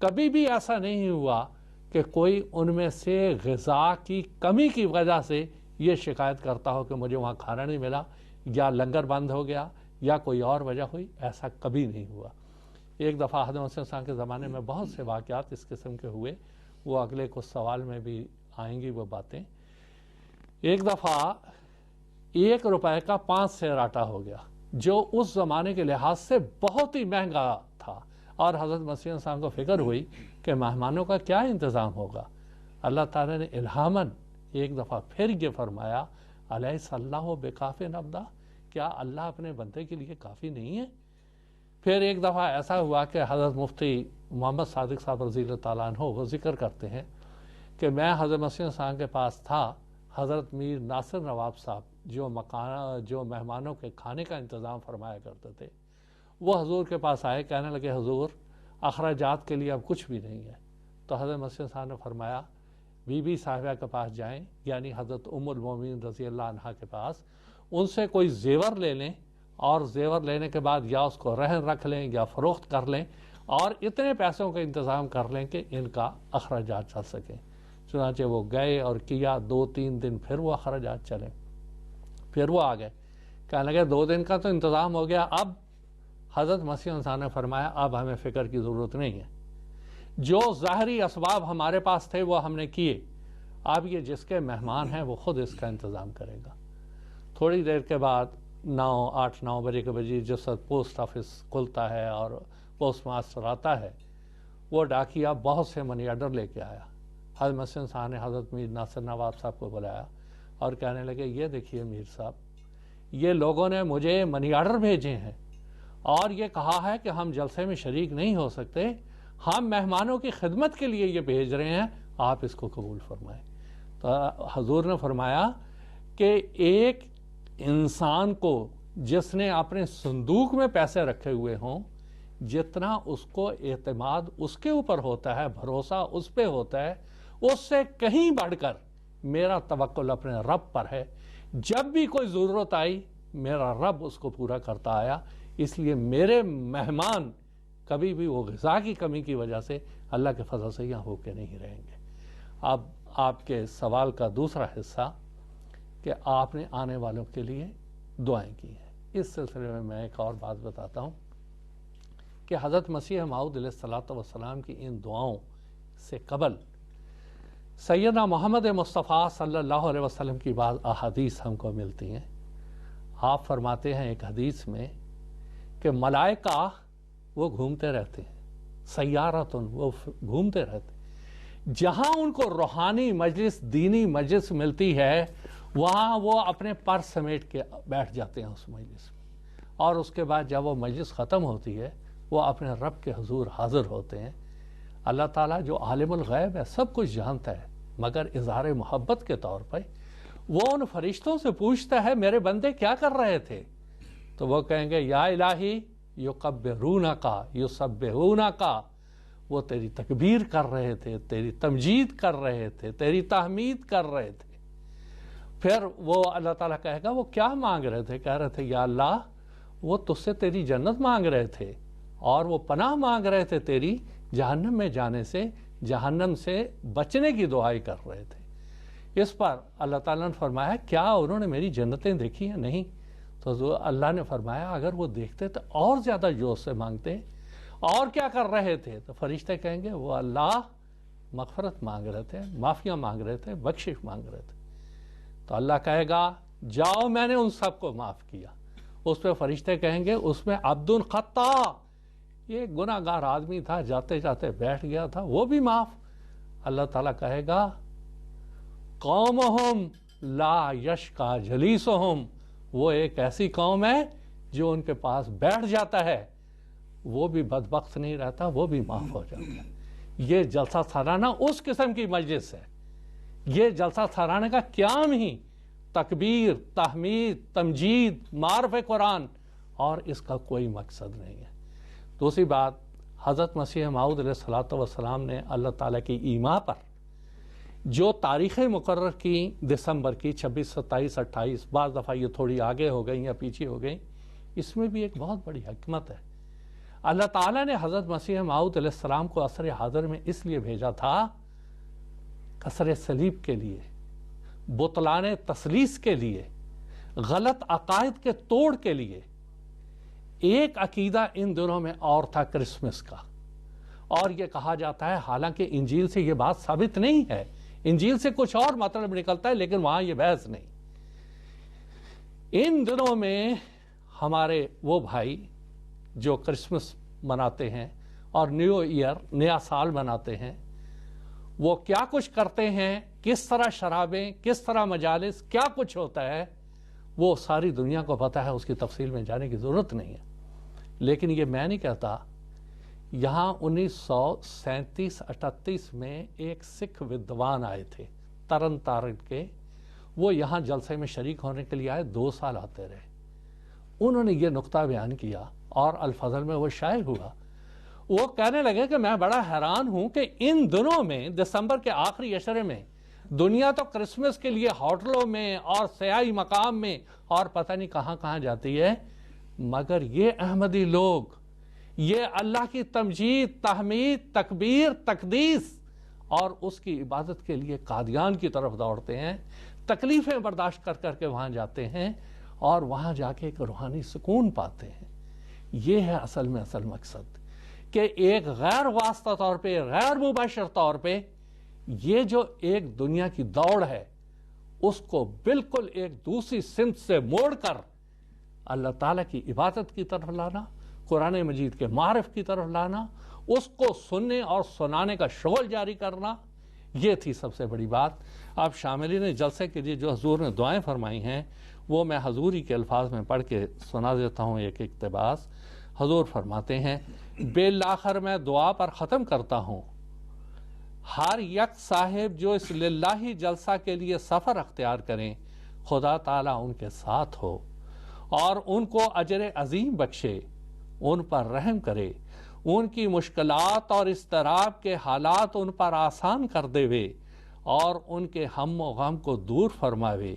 کبھی بھی ایسا نہیں ہوا کہ کوئی ان میں سے غذا کی کمی کی وجہ سے یہ شکایت کرتا ہو کہ مجھے وہاں کھانا نہیں ملا یا لنگر بند ہو گیا یا کوئی اور وجہ ہوئی. ایسا کبھی نہیں ہوا. ایک دفعہ حضرت مسیح السلام کے زمانے میں بہت سے واقعات اس قسم کے ہوئے, وہ اگلے کچھ سوال میں بھی آئیں گی وہ باتیں. ایک دفعہ 1 روپے کا 5 سیر آٹا ہو گیا, جو اس زمانے کے لحاظ سے بہت ہی مہنگا تھا, اور حضرت مسیح السلام کو فکر ہوئی کہ مہمانوں کا کیا انتظام ہوگا. اللہ تعالیٰ نے الہاماً ایک دفعہ پھر یہ فرمایا, الیس اللہ بکاف عبدہ, کیا اللہ اپنے بندے کے لیے کافی نہیں ہے. پھر ایک دفعہ ایسا ہوا کہ حضرت مفتی محمد صادق صاحب رضی اللہ تعالیٰ عنہ وہ ذکر کرتے ہیں کہ میں حضرت مسیح السلام کے پاس تھا. حضرت میر ناصر نواب صاحب جو مہمانوں کے کھانے کا انتظام فرمایا کرتے تھے, وہ حضور کے پاس آئے, کہنے لگے حضور اخراجات کے لیے اب کچھ بھی نہیں ہے. تو حضرت مسیح السلام نے فرمایا بی بی صاحبہ کے پاس جائیں, یعنی حضرت ام المومنین رضی اللہ عنہا کے پاس, ان سے کوئی زیور لے لیں, اور زیور لینے کے بعد یا اس کو رہن رکھ لیں یا فروخت کر لیں, اور اتنے پیسوں کا انتظام کر لیں کہ ان کا اخراجات چل سکیں. چنانچہ وہ گئے اور کیا, 2-3 دن پھر وہ اخراجات چلے. پھر وہ آ گئے, کہنے لگے 2 دن کا تو انتظام ہو گیا. اب حضرت مسیح انسان نے فرمایا اب ہمیں فکر کی ضرورت نہیں ہے, جو ظاہری اسباب ہمارے پاس تھے وہ ہم نے کیے, اب یہ جس کے مہمان ہیں وہ خود اس کا انتظام کرے گا. تھوڑی دیر کے بعد 8-9 بجے کے بجے جس وقت پوسٹ آفس کھلتا ہے اور پوسٹ ماسٹر آتا ہے, وہ ڈاکیا بہت سے منی آرڈر لے کے آیا. حضرت مسیح صاحب نے حضرت میر ناصر نواب صاحب کو بلایا اور کہنے لگے یہ دیکھیے میر صاحب, یہ لوگوں نے مجھے منی آرڈر بھیجے ہیں اور یہ کہا ہے کہ ہم جلسے میں شریک نہیں ہو سکتے, ہم مہمانوں کی خدمت کے لیے یہ بھیج رہے ہیں, آپ اس کو قبول فرمائیں. تو حضور نے فرمایا کہ ایک انسان کو جس نے اپنے صندوق میں پیسے رکھے ہوئے ہوں, جتنا اس کو اعتماد اس کے اوپر ہوتا ہے, بھروسہ اس پہ ہوتا ہے, اس سے کہیں بڑھ کر میرا توکل اپنے رب پر ہے. جب بھی کوئی ضرورت آئی میرا رب اس کو پورا کرتا آیا, اس لیے میرے مہمان کبھی بھی وہ غذا کی کمی کی وجہ سے اللہ کے فضل سے یہاں ہو کے نہیں رہیں گے. اب آپ کے سوال کا دوسرا حصہ کہ آپ نے آنے والوں کے لیے دعائیں کی ہیں, اس سلسلے میں ایک اور بات بتاتا ہوں کہ حضرت مسیح موعود علیہ الصلوۃ والسلام کی ان دعاؤں سے قبل سیدنا محمد مصطفیٰ صلی اللہ علیہ وسلم کی بعض احادیث ہم کو ملتی ہیں. آپ فرماتے ہیں ایک حدیث میں کہ ملائکہ وہ گھومتے رہتے ہیں, سیارتن وہ گھومتے رہتے ہیں, جہاں ان کو روحانی مجلس, دینی مجلس ملتی ہے, وہاں وہ اپنے پر سمیٹ کے بیٹھ جاتے ہیں اس مجلس میں, اور اس کے بعد جب وہ مجلس ختم ہوتی ہے وہ اپنے رب کے حضور حاضر ہوتے ہیں. اللہ تعالیٰ جو عالم الغیب ہے, سب کچھ جانتا ہے, مگر اظہار محبت کے طور پر وہ ان فرشتوں سے پوچھتا ہے میرے بندے کیا کر رہے تھے, تو وہ کہیں گے یا الہی یکبرونکا یسبحونکا, وہ تیری تکبیر کر رہے تھے, تیری تمجید کر رہے تھے, تیری تحمید کر رہے تھے. پھر وہ اللہ تعالیٰ کہے گا وہ کیا مانگ رہے تھے, کہہ رہے تھے یا اللہ وہ تجھ سے تیری جنت مانگ رہے تھے, اور وہ پناہ مانگ رہے تھے تیری جہنم میں جانے سے, جہنم سے بچنے کی دعائی کر رہے تھے. اس پر اللہ تعالیٰ نے فرمایا کیا انہوں نے میری جنتیں دیکھی ہیں؟ نہیں. تو اللہ نے فرمایا اگر وہ دیکھتے تو اور زیادہ جوش سے مانگتے. اور کیا کر رہے تھے؟ تو فرشتے کہیں گے وہ اللہ مغفرت مانگ رہے تھے, معافیاں مانگ رہے تھے, بخشش مانگ رہے تھے. تو اللہ کہے گا جاؤ میں نے ان سب کو معاف کیا. اس پہ فرشتے کہیں گے اس میں عبد خطا, یہ گناہ گار آدمی تھا, جاتے جاتے بیٹھ گیا تھا, وہ بھی معاف. اللہ تعالیٰ کہے گا قومہم لا یشقا جلیسہم, وہ ایک ایسی قوم ہے جو ان کے پاس بیٹھ جاتا ہے وہ بھی بدبخت نہیں رہتا, وہ بھی معاف ہو جاتا ہے. یہ جلسہ سالانہ اس قسم کی مجلس ہے. یہ جلسہ سالانہ کا قیام ہی تکبیر, تحمید, تمجید, معرف قرآن, اور اس کا کوئی مقصد نہیں ہے. دوسری بات, حضرت مسیح موعود علیہ الصلوۃ والسلام نے اللہ تعالیٰ کی ایما پر جو تاریخیں مقرر کی دسمبر کی 26, 27, 28, بعض دفعہ یہ تھوڑی آگے ہو گئیں یا پیچھے ہو گئیں, اس میں بھی ایک بہت بڑی حکمت ہے. اللہ تعالیٰ نے حضرت مسیح موعود علیہ السلام کو عصر حاضر میں اس لیے بھیجا تھا، کسر صلیب کے لیے، بطلان تثلیث کے لیے، غلط عقائد کے توڑ کے لیے۔ ایک عقیدہ ان دنوں میں اور تھا کرسمس کا، اور یہ کہا جاتا ہے، حالانکہ انجیل سے یہ بات ثابت نہیں ہے، انجیل سے کچھ اور مطلب نکلتا ہے، لیکن وہاں یہ بحث نہیں۔ ان دنوں میں ہمارے وہ بھائی جو کرسمس مناتے ہیں اور نیو ایئر، نیا سال مناتے ہیں، وہ کیا کچھ کرتے ہیں، کس طرح شرابیں، کس طرح مجالس، کیا کچھ ہوتا ہے، وہ ساری دنیا کو پتہ ہے، اس کی تفصیل میں جانے کی ضرورت نہیں ہے۔ لیکن یہ میں نہیں کہتا، یہاں 1937-38 میں ایک سکھ ودوان آئے تھے ترن تارن کے، وہ یہاں جلسے میں شریک ہونے کے لیے آئے، 2 سال آتے رہے۔ انہوں نے یہ نقطہ بیان کیا اور الفضل میں وہ شائع ہوا۔ وہ کہنے لگے کہ میں بڑا حیران ہوں کہ ان دنوں میں دسمبر کے آخری عشرے میں دنیا تو کرسمس کے لیے ہوٹلوں میں اور سیاحی مقام میں اور پتہ نہیں کہاں کہاں جاتی ہے، مگر یہ احمدی لوگ یہ اللہ کی تمجید، تحمید، تکبیر، تقدیس اور اس کی عبادت کے لیے قادیان کی طرف دوڑتے ہیں، تکلیفیں برداشت کر کر کے وہاں جاتے ہیں اور وہاں جا کے ایک روحانی سکون پاتے ہیں۔ یہ ہے اصل میں اصل مقصد، کہ ایک غیر واسطہ طور پہ، غیر مباشر طور پہ یہ جو ایک دنیا کی دوڑ ہے، اس کو بالکل ایک دوسری سمت سے موڑ کر اللہ تعالیٰ کی عبادت کی طرف لانا، قرآن مجید کے معرف کی طرف لانا، اس کو سننے اور سنانے کا شغل جاری کرنا، یہ تھی سب سے بڑی بات۔ اب شاملین جلسے کے لیے جو حضور نے دعائیں فرمائی ہیں، وہ میں حضوری کے الفاظ میں پڑھ کے سنا دیتا ہوں ایک اقتباس۔ حضور فرماتے ہیں، بالآخر میں دعا پر ختم کرتا ہوں، ہر یک صاحب جو اس للہی جلسہ کے لیے سفر اختیار کریں، خدا تعالیٰ ان کے ساتھ ہو اور ان کو اجر عظیم بخشے، ان پر رحم کرے، ان کی مشکلات اور اضطراب کے حالات ان پر آسان کر دے وے اور ان کے ہم و غم کو دور فرماوے،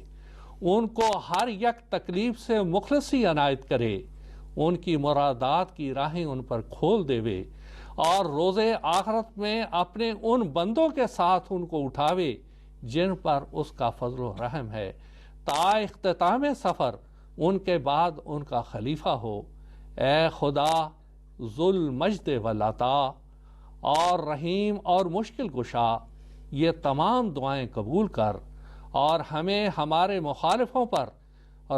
ان کو ہر یک تکلیف سے مخلصی عنایت کرے، ان کی مرادات کی راہیں ان پر کھول دے وے اور روز آخرت میں اپنے ان بندوں کے ساتھ ان کو اٹھاوے جن پر اس کا فضل و رحم ہے، تا اختتام سفر ان کے بعد ان کا خلیفہ ہو۔ اے خدا ذو المجد والعطا اور رحیم اور مشکل کشا، یہ تمام دعائیں قبول کر اور ہمیں ہمارے مخالفوں پر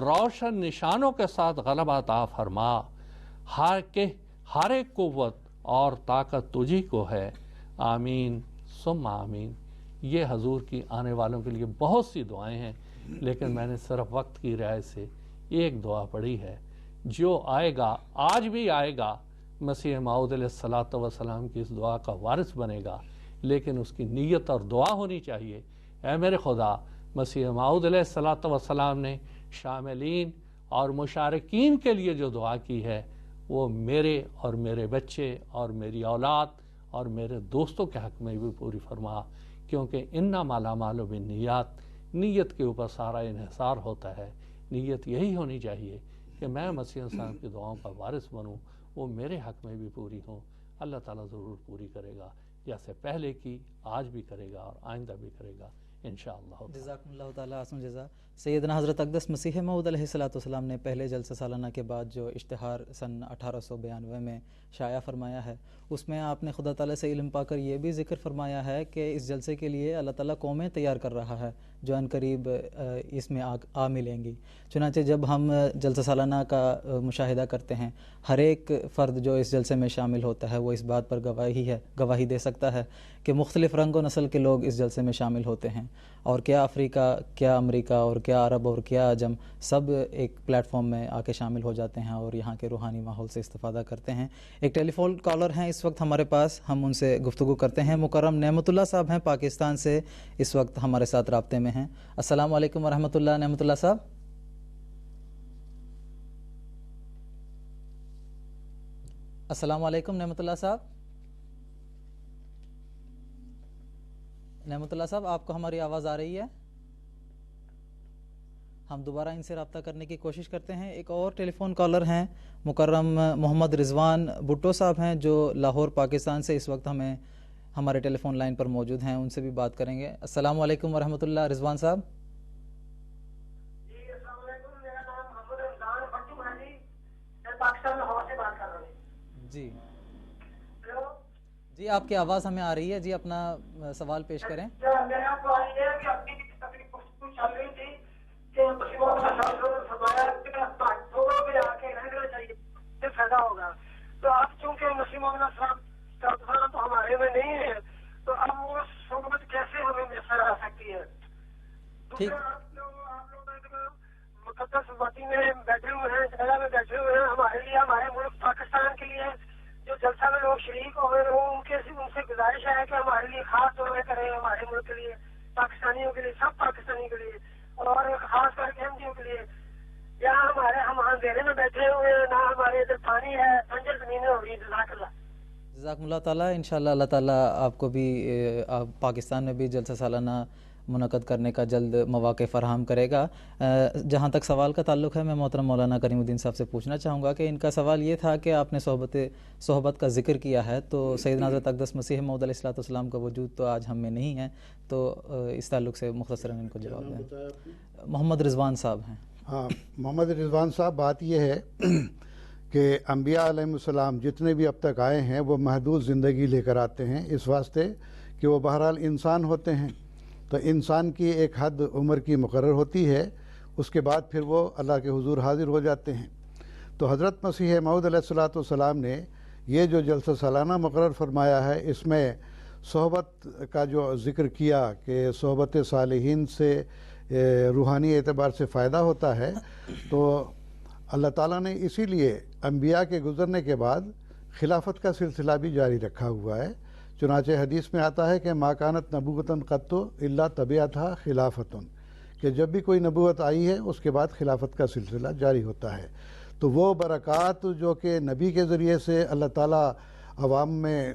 روشن نشانوں کے ساتھ غلبہ عطا فرما۔ ہر ایک قوت اور طاقت تجھی کو ہے، آمین ثم آمین۔ یہ حضور کی آنے والوں کے لیے بہت سی دعائیں ہیں، لیکن میں نے صرف وقت کی رعایت سے ایک دعا پڑھی ہے۔ جو آئے گا، آج بھی آئے گا، مسیح موعود علیہ السلام کی اس دعا کا وارث بنے گا، لیکن اس کی نیت اور دعا ہونی چاہیے۔ اے میرے خدا، مسیح موعود علیہ السلام نے شاملین اور مشارکین کے لیے جو دعا کی ہے، وہ میرے اور میرے بچے اور میری اولاد اور میرے دوستوں کے حق میں بھی پوری فرما، کیونکہ انما الاعمال بالنیات، نیت کے اوپر سارا انحصار ہوتا ہے۔ نیت یہی ہونی چاہیے کہ میں مسیح السلام کی دعاؤں کا وارث بنوں، وہ میرے حق میں بھی پوری ہوں۔ اللہ تعالیٰ ضرور پوری کرے گا، جیسے پہلے کی، آج بھی کرے گا اور آئندہ بھی کرے گا انشاءاللہ۔ جزاکم اللہ تعالیٰ احسن جزا۔ سیدنا حضرت اقدس مسیح موعود علیہ السلام نے پہلے جلسہ سالانہ کے بعد جو اشتہار سن 1892 میں شائع فرمایا ہے، اس میں آپ نے خدا تعالیٰ سے علم پا کر یہ بھی ذکر فرمایا ہے کہ اس جلسے کے لیے اللہ تعالیٰ قومیں تیار کر رہا ہے جو ان قریب اس میں آ ملیں گی۔ چنانچہ جب ہم جلسہ سالانہ کا مشاہدہ کرتے ہیں، ہر ایک فرد جو اس جلسے میں شامل ہوتا ہے وہ اس بات پر گواہی دے سکتا ہے کہ مختلف رنگ و نسل کے لوگ اس جلسے میں شامل ہوتے ہیں، اور کیا افریقہ، کیا امریکہ اور کیا عرب اور کیا عجم، سب ایک پلیٹ فارم میں آ کے شامل ہو جاتے ہیں اور یہاں کے روحانی ماحول سے استفادہ کرتے ہیں۔ ایک ٹیلی فون کالر ہیں اس وقت ہمارے پاس، ہم ان سے گفتگو کرتے ہیں۔ مکرم نعمت اللہ صاحب ہیں پاکستان سے، اس وقت ہمارے ساتھ رابطے میں ہیں۔ السلام علیکم ورحمۃ اللہ۔ نعمت اللہ صاحب، السلام علیکم نعمت اللہ صاحب۔ نعمت اللہ صاحب، آپ کو ہماری آواز آ رہی ہے؟ ہم دوبارہ ان سے رابطہ کرنے کی کوشش کرتے ہیں. ایک اور ٹیلی فون کالر ہیں مکرم محمد رضوان بھٹو صاحب ہیں جو لاہور پاکستان سے اس وقت ہمارے ٹیلی فون لائن پر موجود ہیں. ان سے بھی بات کریں گے. السلام علیکم ورحمۃ اللہ. رضوان صاحب. جی السلام علیکم. میرا نام محمد رمضان بھٹو ہے جی. میں پاکستان لاہور سے بات کر رہا ہوں. جی ہیلو جی آپ کی آواز ہمیں آ رہی ہے. جی اپنا سوال پیش کریں. میرا سوال یہ ہے کہ اپنی تقریب گفتگو چل رہی تھی کہ مسلمانوں کا شاید فرمایا کہ لوگوں پہ آ کے رہنا چاہیے سے فائدہ ہوگا. تو اب چونکہ مسلمانوں کا تو ہمارے میں نہیں ہے تو اب وہ صحبت کیسے ہمیں میسر آ سکتی ہے؟ ٹھیک. آپ لوگ مقدس وادی میں بیٹھے ہوئے ہیں, جگہ میں بیٹھے ہوئے ہیں. ہمارے لیے, ہمارے ملک پاکستان کے لیے جو جلسہ میں لوگ شریک ہوئے ہیں ان سے گزارش ہے کہ ہمارے لیے خاص دعائیں کریں, ہمارے ملک کے لیے, پاکستانیوں کے لیے, سب پاکستانیوں کے لیے, اور خاص کر کے احمدیوں کے لیے. یہاں ہم اندھیرے میں بیٹھے ہوئے ہیں, نہ ہمارے ادھر پانی ہے, بنجر زمینیں ہو رہی. جزاک اللہ. جزاکم اللہ تعالیٰ. انشاءاللہ اللہ تعالیٰ آپ کو بھی پاکستان میں بھی جلسہ سالانہ منعقد کرنے کا جلد مواقع فراہم کرے گا. جہاں تک سوال کا تعلق ہے, میں محترم مولانا کریم الدین صاحب سے پوچھنا چاہوں گا کہ ان کا سوال یہ تھا کہ آپ نے صحبت کا ذکر کیا ہے, تو سیدنا حضرت اقدس مسیح موعود علیہ السلام کا وجود تو آج ہم میں نہیں ہے, تو اس تعلق سے مختصراً ان کو جواب دیں. محمد رضوان صاحب ہیں. ہاں, محمد رضوان صاحب, بات یہ ہے کہ انبیاء علیہ السلام جتنے بھی اب تک آئے ہیں وہ محدود زندگی لے کر آتے ہیں, اس واسطے کہ وہ بہرحال انسان ہوتے ہیں. تو انسان کی ایک حد عمر کی مقرر ہوتی ہے, اس کے بعد پھر وہ اللہ کے حضور حاضر ہو جاتے ہیں. تو حضرت مسیح موعود علیہ السلام نے یہ جو جلسہ سالانہ مقرر فرمایا ہے, اس میں صحبت کا جو ذکر کیا کہ صحبت صالحین سے روحانی اعتبار سے فائدہ ہوتا ہے, تو اللہ تعالیٰ نے اسی لیے انبیاء کے گزرنے کے بعد خلافت کا سلسلہ بھی جاری رکھا ہوا ہے. چنانچہ حدیث میں آتا ہے کہ ما کانت نبوتاً قط الا تبعتھا خلافتن, کہ جب بھی کوئی نبوت آئی ہے اس کے بعد خلافت کا سلسلہ جاری ہوتا ہے. تو وہ برکات جو کہ نبی کے ذریعے سے اللہ تعالیٰ عوام میں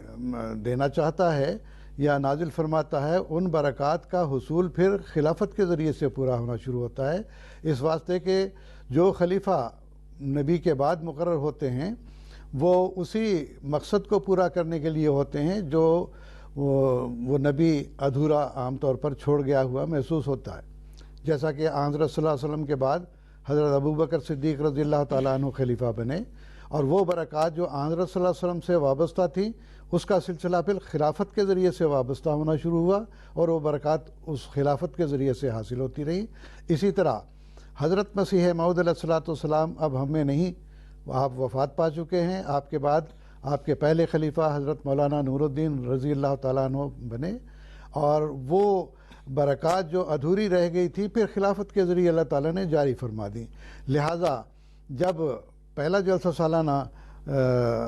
دینا چاہتا ہے یا نازل فرماتا ہے, ان برکات کا حصول پھر خلافت کے ذریعے سے پورا ہونا شروع ہوتا ہے. اس واسطے کہ جو خلیفہ نبی کے بعد مقرر ہوتے ہیں وہ اسی مقصد کو پورا کرنے کے لیے ہوتے ہیں جو وہ نبی ادھورا عام طور پر چھوڑ گیا ہوا محسوس ہوتا ہے. جیسا کہ حضرت صلی اللہ علیہ وسلم کے بعد حضرت ابوبکر صدیق رضی اللہ تعالیٰ عنہ خلیفہ بنے, اور وہ برکات جو حضرت صلی اللہ علیہ وسلم سے وابستہ تھیں اس کا سلسلہ پھر خلافت کے ذریعے سے وابستہ ہونا شروع ہوا, اور وہ برکات اس خلافت کے ذریعے سے حاصل ہوتی رہی. اسی طرح حضرت مسیح موعود علیہ السلام اب ہم میں نہیں, آپ وفات پا چکے ہیں. آپ کے بعد آپ کے پہلے خلیفہ حضرت مولانا نور الدین رضی اللہ تعالیٰ عنہ بنے, اور وہ برکات جو ادھوری رہ گئی تھی پھر خلافت کے ذریعے اللہ تعالیٰ نے جاری فرما دی. لہٰذا جب پہلا جلسہ سالانہ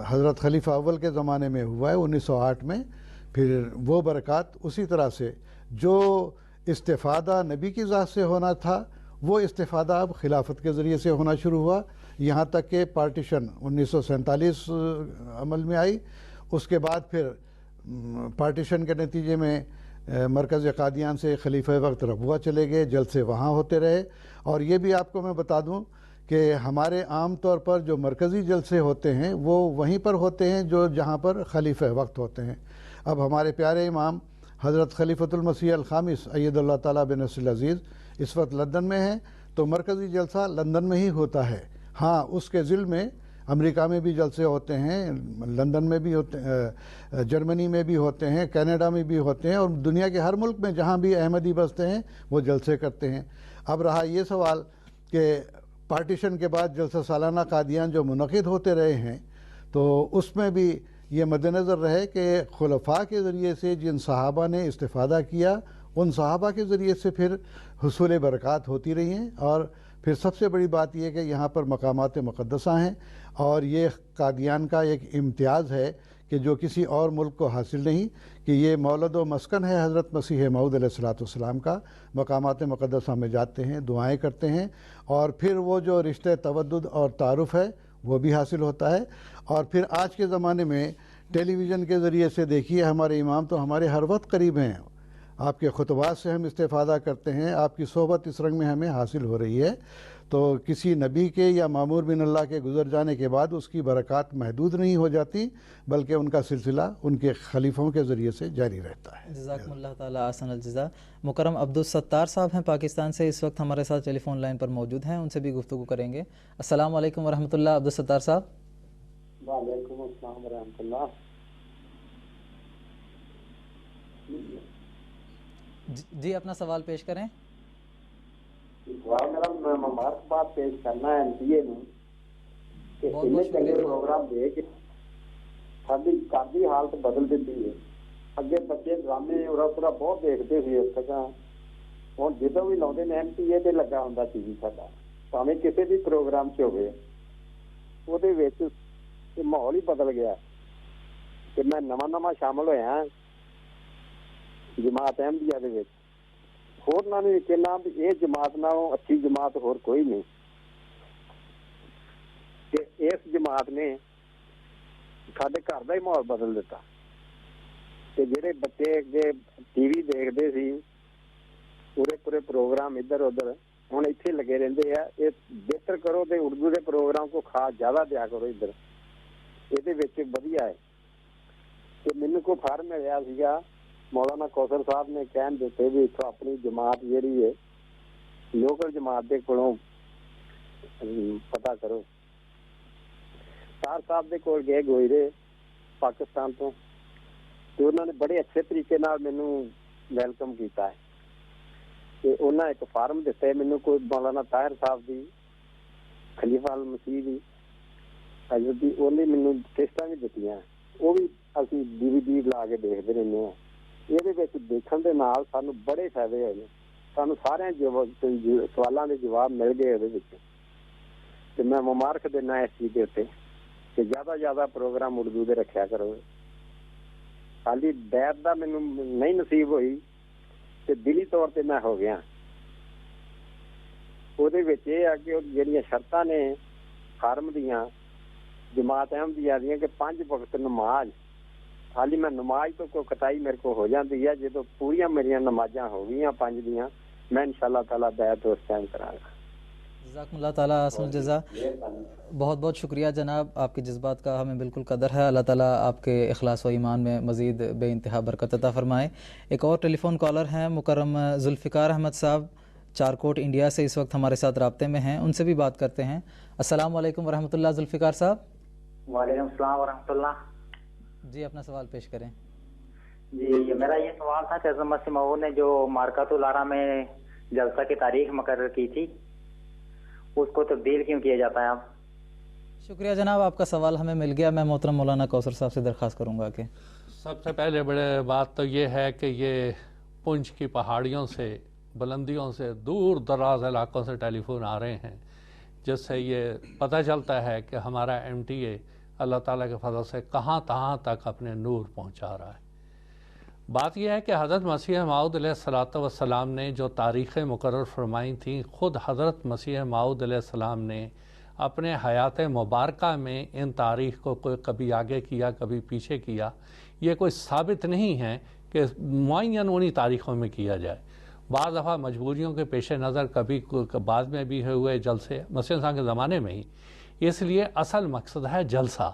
حضرت خلیفہ اول کے زمانے میں ہوا ہے 1908 میں, پھر وہ برکات اسی طرح سے جو استفادہ نبی کی ذات سے ہونا تھا وہ استفادہ اب خلافت کے ذریعے سے ہونا شروع ہوا, یہاں تک کہ پارٹیشن 1947 عمل میں آئی. اس کے بعد پھر پارٹیشن کے نتیجے میں مرکز قادیان سے خلیفہ وقت ربوہ چلے گئے, جلسے وہاں ہوتے رہے. اور یہ بھی آپ کو میں بتا دوں کہ ہمارے عام طور پر جو مرکزی جلسے ہوتے ہیں وہ وہیں پر ہوتے ہیں جو جہاں پر خلیفہ وقت ہوتے ہیں. اب ہمارے پیارے امام حضرت خلیفۃ المسیح الخامس اید اللہ تعالیٰ بنصر العزیز اس وقت لندن میں ہیں, تو مرکزی جلسہ لندن میں ہی ہوتا ہے. ہاں, اس کے ذیل میں امریکہ میں بھی جلسے ہوتے ہیں, لندن میں بھی ہوتے ہیں, جرمنی میں بھی ہوتے ہیں, کینیڈا میں بھی ہوتے ہیں, اور دنیا کے ہر ملک میں جہاں بھی احمدی بستے ہیں وہ جلسے کرتے ہیں. اب رہا یہ سوال کہ پارٹیشن کے بعد جلسہ سالانہ قادیان جو منعقد ہوتے رہے ہیں, تو اس میں بھی یہ مد نظر رہے کہ خلفاء کے ذریعے سے جن صحابہ نے استفادہ کیا ان صحابہ کے ذریعے سے پھر حصول برکات ہوتی رہی ہیں. اور پھر سب سے بڑی بات یہ کہ یہاں پر مقامات مقدسہ ہیں, اور یہ قادیان کا ایک امتیاز ہے کہ جو کسی اور ملک کو حاصل نہیں, کہ یہ مولد و مسکن ہے حضرت مسیح موعود علیہ السلام کا. مقامات مقدسہ میں جاتے ہیں, دعائیں کرتے ہیں, اور پھر وہ جو رشتہ تودد اور تعارف ہے وہ بھی حاصل ہوتا ہے. اور پھر آج کے زمانے میں ٹیلی ویژن کے ذریعے سے دیکھیے, ہمارے امام تو ہمارے ہر وقت قریب ہیں. آپ کے خطبات سے ہم استفادہ کرتے ہیں، آپ کی صحبت اس رنگ میں ہمیں حاصل ہو رہی ہے، تو کسی نبی کے یا مامور بن اللہ کے گزر جانے کے بعد اس کی برکات محدود نہیں ہو جاتی، بلکہ ان کا سلسلہ ان کے خلیفوں کے ذریعے سے جاری رہتا ہے۔ جزاکم اللہ تعالیٰ احسن الجزا۔ مکرم عبدالستار صاحب ہیں پاکستان سے، اس وقت ہمارے ساتھ ٹیلی فون لائن پر موجود ہیں، ان سے بھی گفتگو کریں گے۔ السلام علیکم ورحمۃ اللہ عبدالستار صاحب۔ وعلیکم السلام ورحمۃ اللہ۔ جی اپنا سوال پیش کریں۔ میرا مبارکباد پیش کرنا ہے NTA ਨੂੰ کہ ਇੰਨੇ ਚੰਗੇ ਪ੍ਰੋਗਰਾਮ ਦੇ ਕੇ ਸਾਡੀ ਘਰ ਦੀ ਹਾਲਤ ਬਦਲ ਦਿੱਤੀ ਹੈ। ਅੱਗੇ ਬੱਚੇ ਡਰਾਮੇ ਉਰਾ ਪੁਰਾ ਬਹੁਤ ਦੇਖਦੇ ਸੀ ਉਸ ਤੱਕ, ਹੁਣ ਜਦੋਂ ਵੀ ਲਾਉਂਦੇ ਨੇ NTA ਤੇ ਲੱਗਾ ਹੁੰਦਾ TV ਸਾਡਾ, ਭਾਵੇਂ ਕਿਸੇ ਵੀ ਪ੍ਰੋਗਰਾਮ 'ਚ ਹੋਵੇ, ਉਹਦੇ ਵਿੱਚ ਇਹ ਮਾਹੌਲ ਹੀ ਬਦਲ ਗਿਆ ਕਿ ਮੈਂ ਨਵਾਂ ਸ਼ਾਮਲ ਹੋਇਆ ਜਮਾਤ ਅਹਿਮਦੀਆ ਦੇ ਵਿੱਚ। ਹੋਰਨਾਂ ਨੂੰ ਕਹਿਣਾ ਵੀ ਇਹ ਜਮਾਤ ਨਾਲੋਂ ਅੱਛੀ ਜਮਾਤ ਹੋਰ ਕੋਈ ਨਹੀਂ, ਕਿ ਇਸ ਜਮਾਤ ਨੇ ਸਾਡੇ ਘਰ ਦਾ ਹੀ ਮਾਹੌਲ ਬਦਲ ਦਿੱਤਾ। ਤੇ ਜਿਹੜੇ ਬੱਚੇ ਅੱਗੇ TV ਦੇਖਦੇ ਸੀ ਪੂਰੇ ਪ੍ਰੋਗਰਾਮ ਇੱਧਰ ਉੱਧਰ, ਹੁਣ ਇੱਥੇ ਲੱਗੇ ਰਹਿੰਦੇ ਆ। ਇਹ ਬਿਹਤਰ ਕਰੋ ਤੇ ਉਰਦੂ ਦੇ ਪ੍ਰੋਗਰਾਮ ਕੋ ਖਾਸ ਜ਼ਿਆਦਾ ਦਿਆ ਕਰੋ ਇੱਧਰ, ਇਹਦੇ ਵਿੱਚ ਵਧੀਆ ਹੈ। ਤੇ ਮੈਨੂੰ ਕੋਈ ਫਾਰਮ ਮਿਲਿਆ ਸੀਗਾ, ਮੌਲਾਨਾ ਕੌਸਰ ਸਾਹਿਬ ਨੇ ਕਹਿਣ ਦਿੱਤੇ ਵੀ ਇੱਥੋਂ ਆਪਣੀ ਜਮਾਤ ਜਿਹੜੀ ਹੈ ਲੋਕਲ ਜਮਾਤ ਦੇ ਕੋਲੋਂ ਪਤਾ ਕਰੋ। ਤਾਰ ਸਾਹਿਬ ਦੇ ਕੋਲ ਗਏ ਗੋਇਰੇ ਪਾਕਿਸਤਾਨ ਤੋਂ, ਤੇ ਉਹਨਾਂ ਨੇ ਬੜੇ ਅੱਛੇ ਤਰੀਕੇ ਨਾਲ ਮੈਨੂੰ ਵੈਲਕਮ ਕੀਤਾ ਹੈ। ਤੇ ਉਹਨਾਂ ਇੱਕ ਫਾਰਮ ਦਿੱਤੇ ਮੈਨੂੰ, ਕੋਈ ਮੌਲਾਨਾ ਤਾਹਿਰ ਸਾਹਿਬ ਦੀ, ਖਲੀਫਾ ਅਲ ਮਸੀਹ ਦੀ ਹਜ਼ਰਤ ਦੀ, ਉਹਨੇ ਮੈਨੂੰ ਕਿਸ਼ਤਾਂ ਵੀ ਦਿੱਤੀਆਂ, ਉਹ ਵੀ ਅਸੀਂ DVD ਲਾ ਕੇ ਦੇਖਦੇ ਰਹਿੰਦੇ ਹਾਂ। ਇਹਦੇ ਵਿੱਚ ਦੇਖਣ ਦੇ ਨਾਲ ਸਾਨੂੰ ਬੜੇ ਫਾਇਦੇ ਹੋਏ ਨੇ, ਸਾਨੂੰ ਸਾਰਿਆਂ ਸਵਾਲਾਂ ਦੇ ਜਵਾਬ ਮਿਲ ਗਏ ਉਹਦੇ ਵਿੱਚ। ਤੇ ਮੈਂ ਮੁਬਾਰਕ ਦਿੰਦਾ ਇਸ ਚੀਜ਼ ਦੇ ਉੱਤੇ ਕਿ ਜ਼ਿਆਦਾ ਪ੍ਰੋਗਰਾਮ ਉਰਦੂ ਦੇ ਰੱਖਿਆ ਕਰੋ। ਖਾਲੀ ਬੈਤ ਦਾ ਮੈਨੂੰ ਨਹੀਂ ਨਸੀਬ ਹੋਈ ਤੇ ਦਿਲੀ ਤੌਰ ਤੇ ਮੈਂ ਹੋ ਗਿਆ। ਉਹਦੇ ਵਿੱਚ ਇਹ ਆ ਕਿ ਉਹ ਜਿਹੜੀਆਂ ਸ਼ਰਤਾਂ ਨੇ ਫਾਰਮ ਦੀਆਂ ਜਮਾਤ ਅਹਿਮਦੀਆ ਦੀਆਂ ਕਿ 5 ਵਕਤ ਨਮਾਜ਼, ਹਾਲੀ ਮੈਂ ਨਮਾਜ਼ ਤੋਂ ਕੋਈ ਕਟਾਈ ਮੇਰੇ ਕੋਲ ਹੋ ਜਾਂਦੀ ਹੈ, ਜਦੋਂ ਪੂਰੀਆਂ ਮੇਰੀਆਂ ਨਮਾਜ਼ਾਂ ਹੋ ਗਈਆਂ 5 ਦੀਆਂ, میں انشاءاللہ تعالیٰ بیعت اس ٹائم کرا گا۔ جزاکم اللہ تعالیٰ احسن الجزا۔ بہت شکریہ جناب، آپ کے جذبات کا ہمیں بالکل قدر ہے۔ اللہ تعالیٰ آپ کے اخلاص و ایمان میں مزید بے انتہا برکت عطا فرمائے۔ ایک اور ٹیلی فون کالر ہیں مکرم ذوالفقار احمد صاحب، چارکوٹ انڈیا سے اس وقت ہمارے ساتھ رابطے میں ہیں، ان سے بھی بات کرتے ہیں۔ السلام علیکم ورحمۃ اللہ ذوالفقار صاحب۔ وعلیکم السلام ورحمۃ اللہ۔ جی اپنا سوال پیش کریں۔ جی میرا یہ سوال تھا کہ حضرت مسیح موعود نے جو مارکۃ الارا میں جلسہ کی تاریخ مقرر کی تھی، اس کو تبدیل کیوں کیا جاتا ہے اب؟ شکریہ جناب، آپ کا سوال ہمیں مل گیا۔ میں محترم مولانا کوثر صاحب سے درخواست کروں گا کہ سب سے پہلے بڑے بات تو یہ ہے کہ یہ پنچ کی پہاڑیوں سے، بلندیوں سے، دور دراز علاقوں سے ٹیلی فون آ رہے ہیں، جس سے یہ پتہ چلتا ہے کہ ہمارا NTA اللہ تعالیٰ کے فضل سے کہاں تک اپنے نور پہنچا رہا ہے۔ بات یہ ہے کہ حضرت مسیح موعود علیہ السلام نے جو تاریخیں مقرر فرمائی تھیں، خود حضرت مسیح موعود علیہ السلام نے اپنے حیات مبارکہ میں ان تاریخ کو کوئی کبھی آگے کیا کبھی پیچھے کیا، یہ کوئی ثابت نہیں ہے کہ معین انہی تاریخوں میں کیا جائے۔ بعض دفعہ مجبوریوں کے پیش نظر کبھی بعد میں بھی ہوئے جلسے، مسیح صاحب کے زمانے میں ہی، اس لیے اصل مقصد ہے جلسہ۔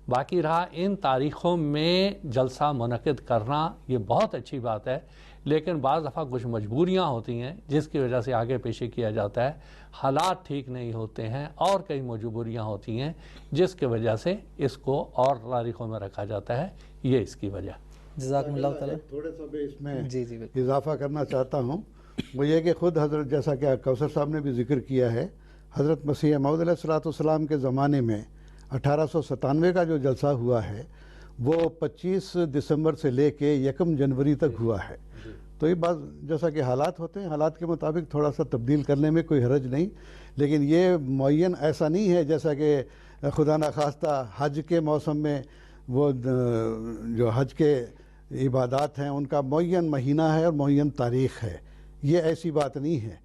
باقی رہا ان تاریخوں میں جلسہ منعقد کرنا، یہ بہت اچھی بات ہے، لیکن بعض دفعہ کچھ مجبوریاں ہوتی ہیں جس کی وجہ سے آگے پیچھے کیا جاتا ہے، حالات ٹھیک نہیں ہوتے ہیں اور کئی مجبوریاں ہوتی ہیں جس کی وجہ سے اس کو اور تاریخوں میں رکھا جاتا ہے، یہ اس کی وجہ۔ جزاکم اللہ تعالیٰ۔ تھوڑا سا بھی اس میں جی اضافہ کرنا چاہتا ہوں، وہ یہ کہ خود حضرت، جیسا کہ کوثر صاحب نے بھی ذکر کیا ہے، حضرت مسیح موعود علیہ السلام کے زمانے میں 1897 کا جو جلسہ ہوا ہے وہ 25 دسمبر سے لے کے 1 جنوری تک ہوا ہے۔ تو یہ بات جیسا کہ حالات ہوتے ہیں، حالات کے مطابق تھوڑا سا تبدیل کرنے میں کوئی حرج نہیں، لیکن یہ معین ایسا نہیں ہے جیسا کہ خدا نخواستہ حج کے موسم میں وہ جو حج کے عبادات ہیں ان کا معین مہینہ ہے اور معین تاریخ ہے، یہ ایسی بات نہیں ہے،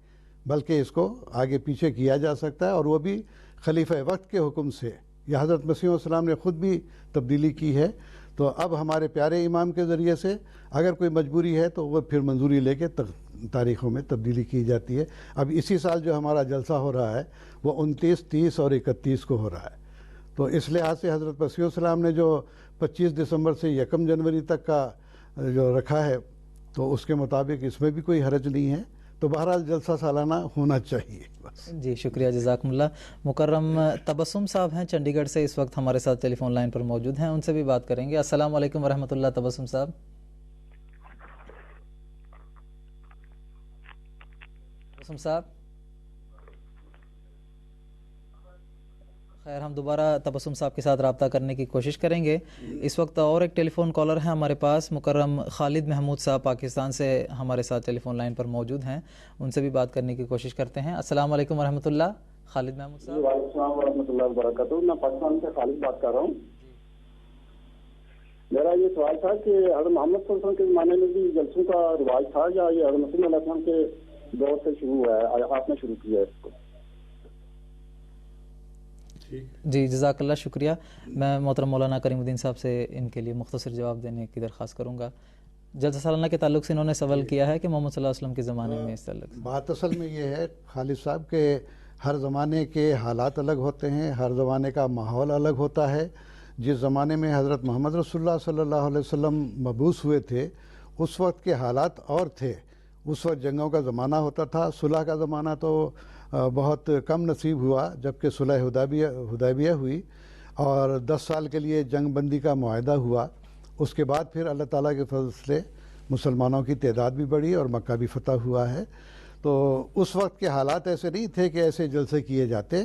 بلکہ اس کو آگے پیچھے کیا جا سکتا ہے، اور وہ بھی خلیفہ وقت کے حکم سے، یا حضرت مسیح علیہ السلام نے خود بھی تبدیلی کی ہے۔ تو اب ہمارے پیارے امام کے ذریعے سے اگر کوئی مجبوری ہے تو وہ پھر منظوری لے کے تاریخوں میں تبدیلی کی جاتی ہے. اب اسی سال جو ہمارا جلسہ ہو رہا ہے وہ 29, 30 اور 31 کو ہو رہا ہے. تو اس لحاظ سے حضرت مسیح السلام نے جو 25 دسمبر سے 1 جنوری تک کا جو رکھا ہے تو اس کے مطابق اس میں بھی کوئی حرج نہیں ہے. تو بہرحال جلسہ سالانہ ہونا چاہیے بس. جی شکریہ، جزاکم اللہ. مکرم تبسم صاحب ہیں چنڈی گڑھ سے، اس وقت ہمارے ساتھ ٹیلی فون لائن پر موجود ہیں، ان سے بھی بات کریں گے. السلام علیکم ورحمۃ اللہ. تبسم صاحب. تبسم صاحب، خیر ہم دوبارہ تبسم صاحب کے ساتھ رابطہ کرنے کی کوشش کریں گے. اس وقت اور ایک ٹیلی فون کالر ہیں ہمارے پاس، مکرم خالد محمود صاحب پاکستان سے ہمارے ساتھ ٹیلی فون لائن پر موجود ہیں، ان سے بھی بات کرنے کی کوشش کرتے ہیں. السلام علیکم ورحمۃ اللہ. خالد محمود صاحب. وعلیکم السلام ورحمۃ اللہ وبرکاتہ. میں پاکستان سے خالد بات کر رہا ہوں. میرا یہ سوال تھا کہ حضرت محمد صلی اللہ علیہ وسلم کے زمانے میں بھی جلسوں کا رواج تھا یا یہ حضرت مسیح علیہ السلام کے دور سے شروع ہوا ہے، آپ نے شروع کیا ہے اس کو؟ جی جزاک اللہ، شکریہ. میں محترم مولانا کریم الدین صاحب سے ان کے لیے مختصر جواب دینے کی درخواست کروں گا. جلسہ سالانہ کے تعلق سے انہوں نے سوال کیا ہے کہ محمد صلی اللہ علیہ وسلم کے زمانے میں اس تعلق سے بات اصل میں یہ ہے خالد صاحب کہ ہر زمانے کے حالات الگ ہوتے ہیں، ہر زمانے کا ماحول الگ ہوتا ہے. جس زمانے میں حضرت محمد رسول اللہ صلی اللہ علیہ وسلم مبعوث ہوئے تھے اس وقت کے حالات اور تھے. اس وقت جنگوں کا زمانہ ہوتا تھا. صلح کا زمانہ تو بہت کم نصیب ہوا جبکہ صلح حدیبیہ ہوئی اور 10 سال کے لیے جنگ بندی کا معاہدہ ہوا. اس کے بعد پھر اللہ تعالیٰ کے فضل سے مسلمانوں کی تعداد بھی بڑھی اور مکہ بھی فتح ہوا ہے. تو اس وقت کے حالات ایسے نہیں تھے کہ ایسے جلسے کیے جاتے.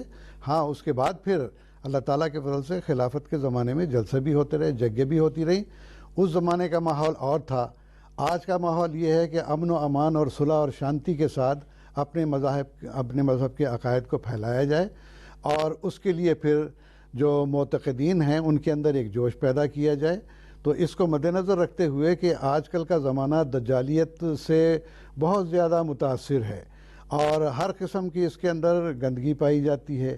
ہاں اس کے بعد پھر اللہ تعالیٰ کے فضل سے خلافت کے زمانے میں جلسے بھی ہوتے رہے، جنگیں بھی ہوتی رہیں. اس زمانے کا ماحول اور تھا. آج کا ماحول یہ ہے کہ امن و امان اور صلح اور شانتی کے ساتھ اپنے مذہب کے عقائد کو پھیلایا جائے اور اس کے لیے پھر جو معتقدین ہیں ان کے اندر ایک جوش پیدا کیا جائے. تو اس کو مد نظر رکھتے ہوئے کہ آج کل کا زمانہ دجالیت سے بہت زیادہ متاثر ہے اور ہر قسم کی اس کے اندر گندگی پائی جاتی ہے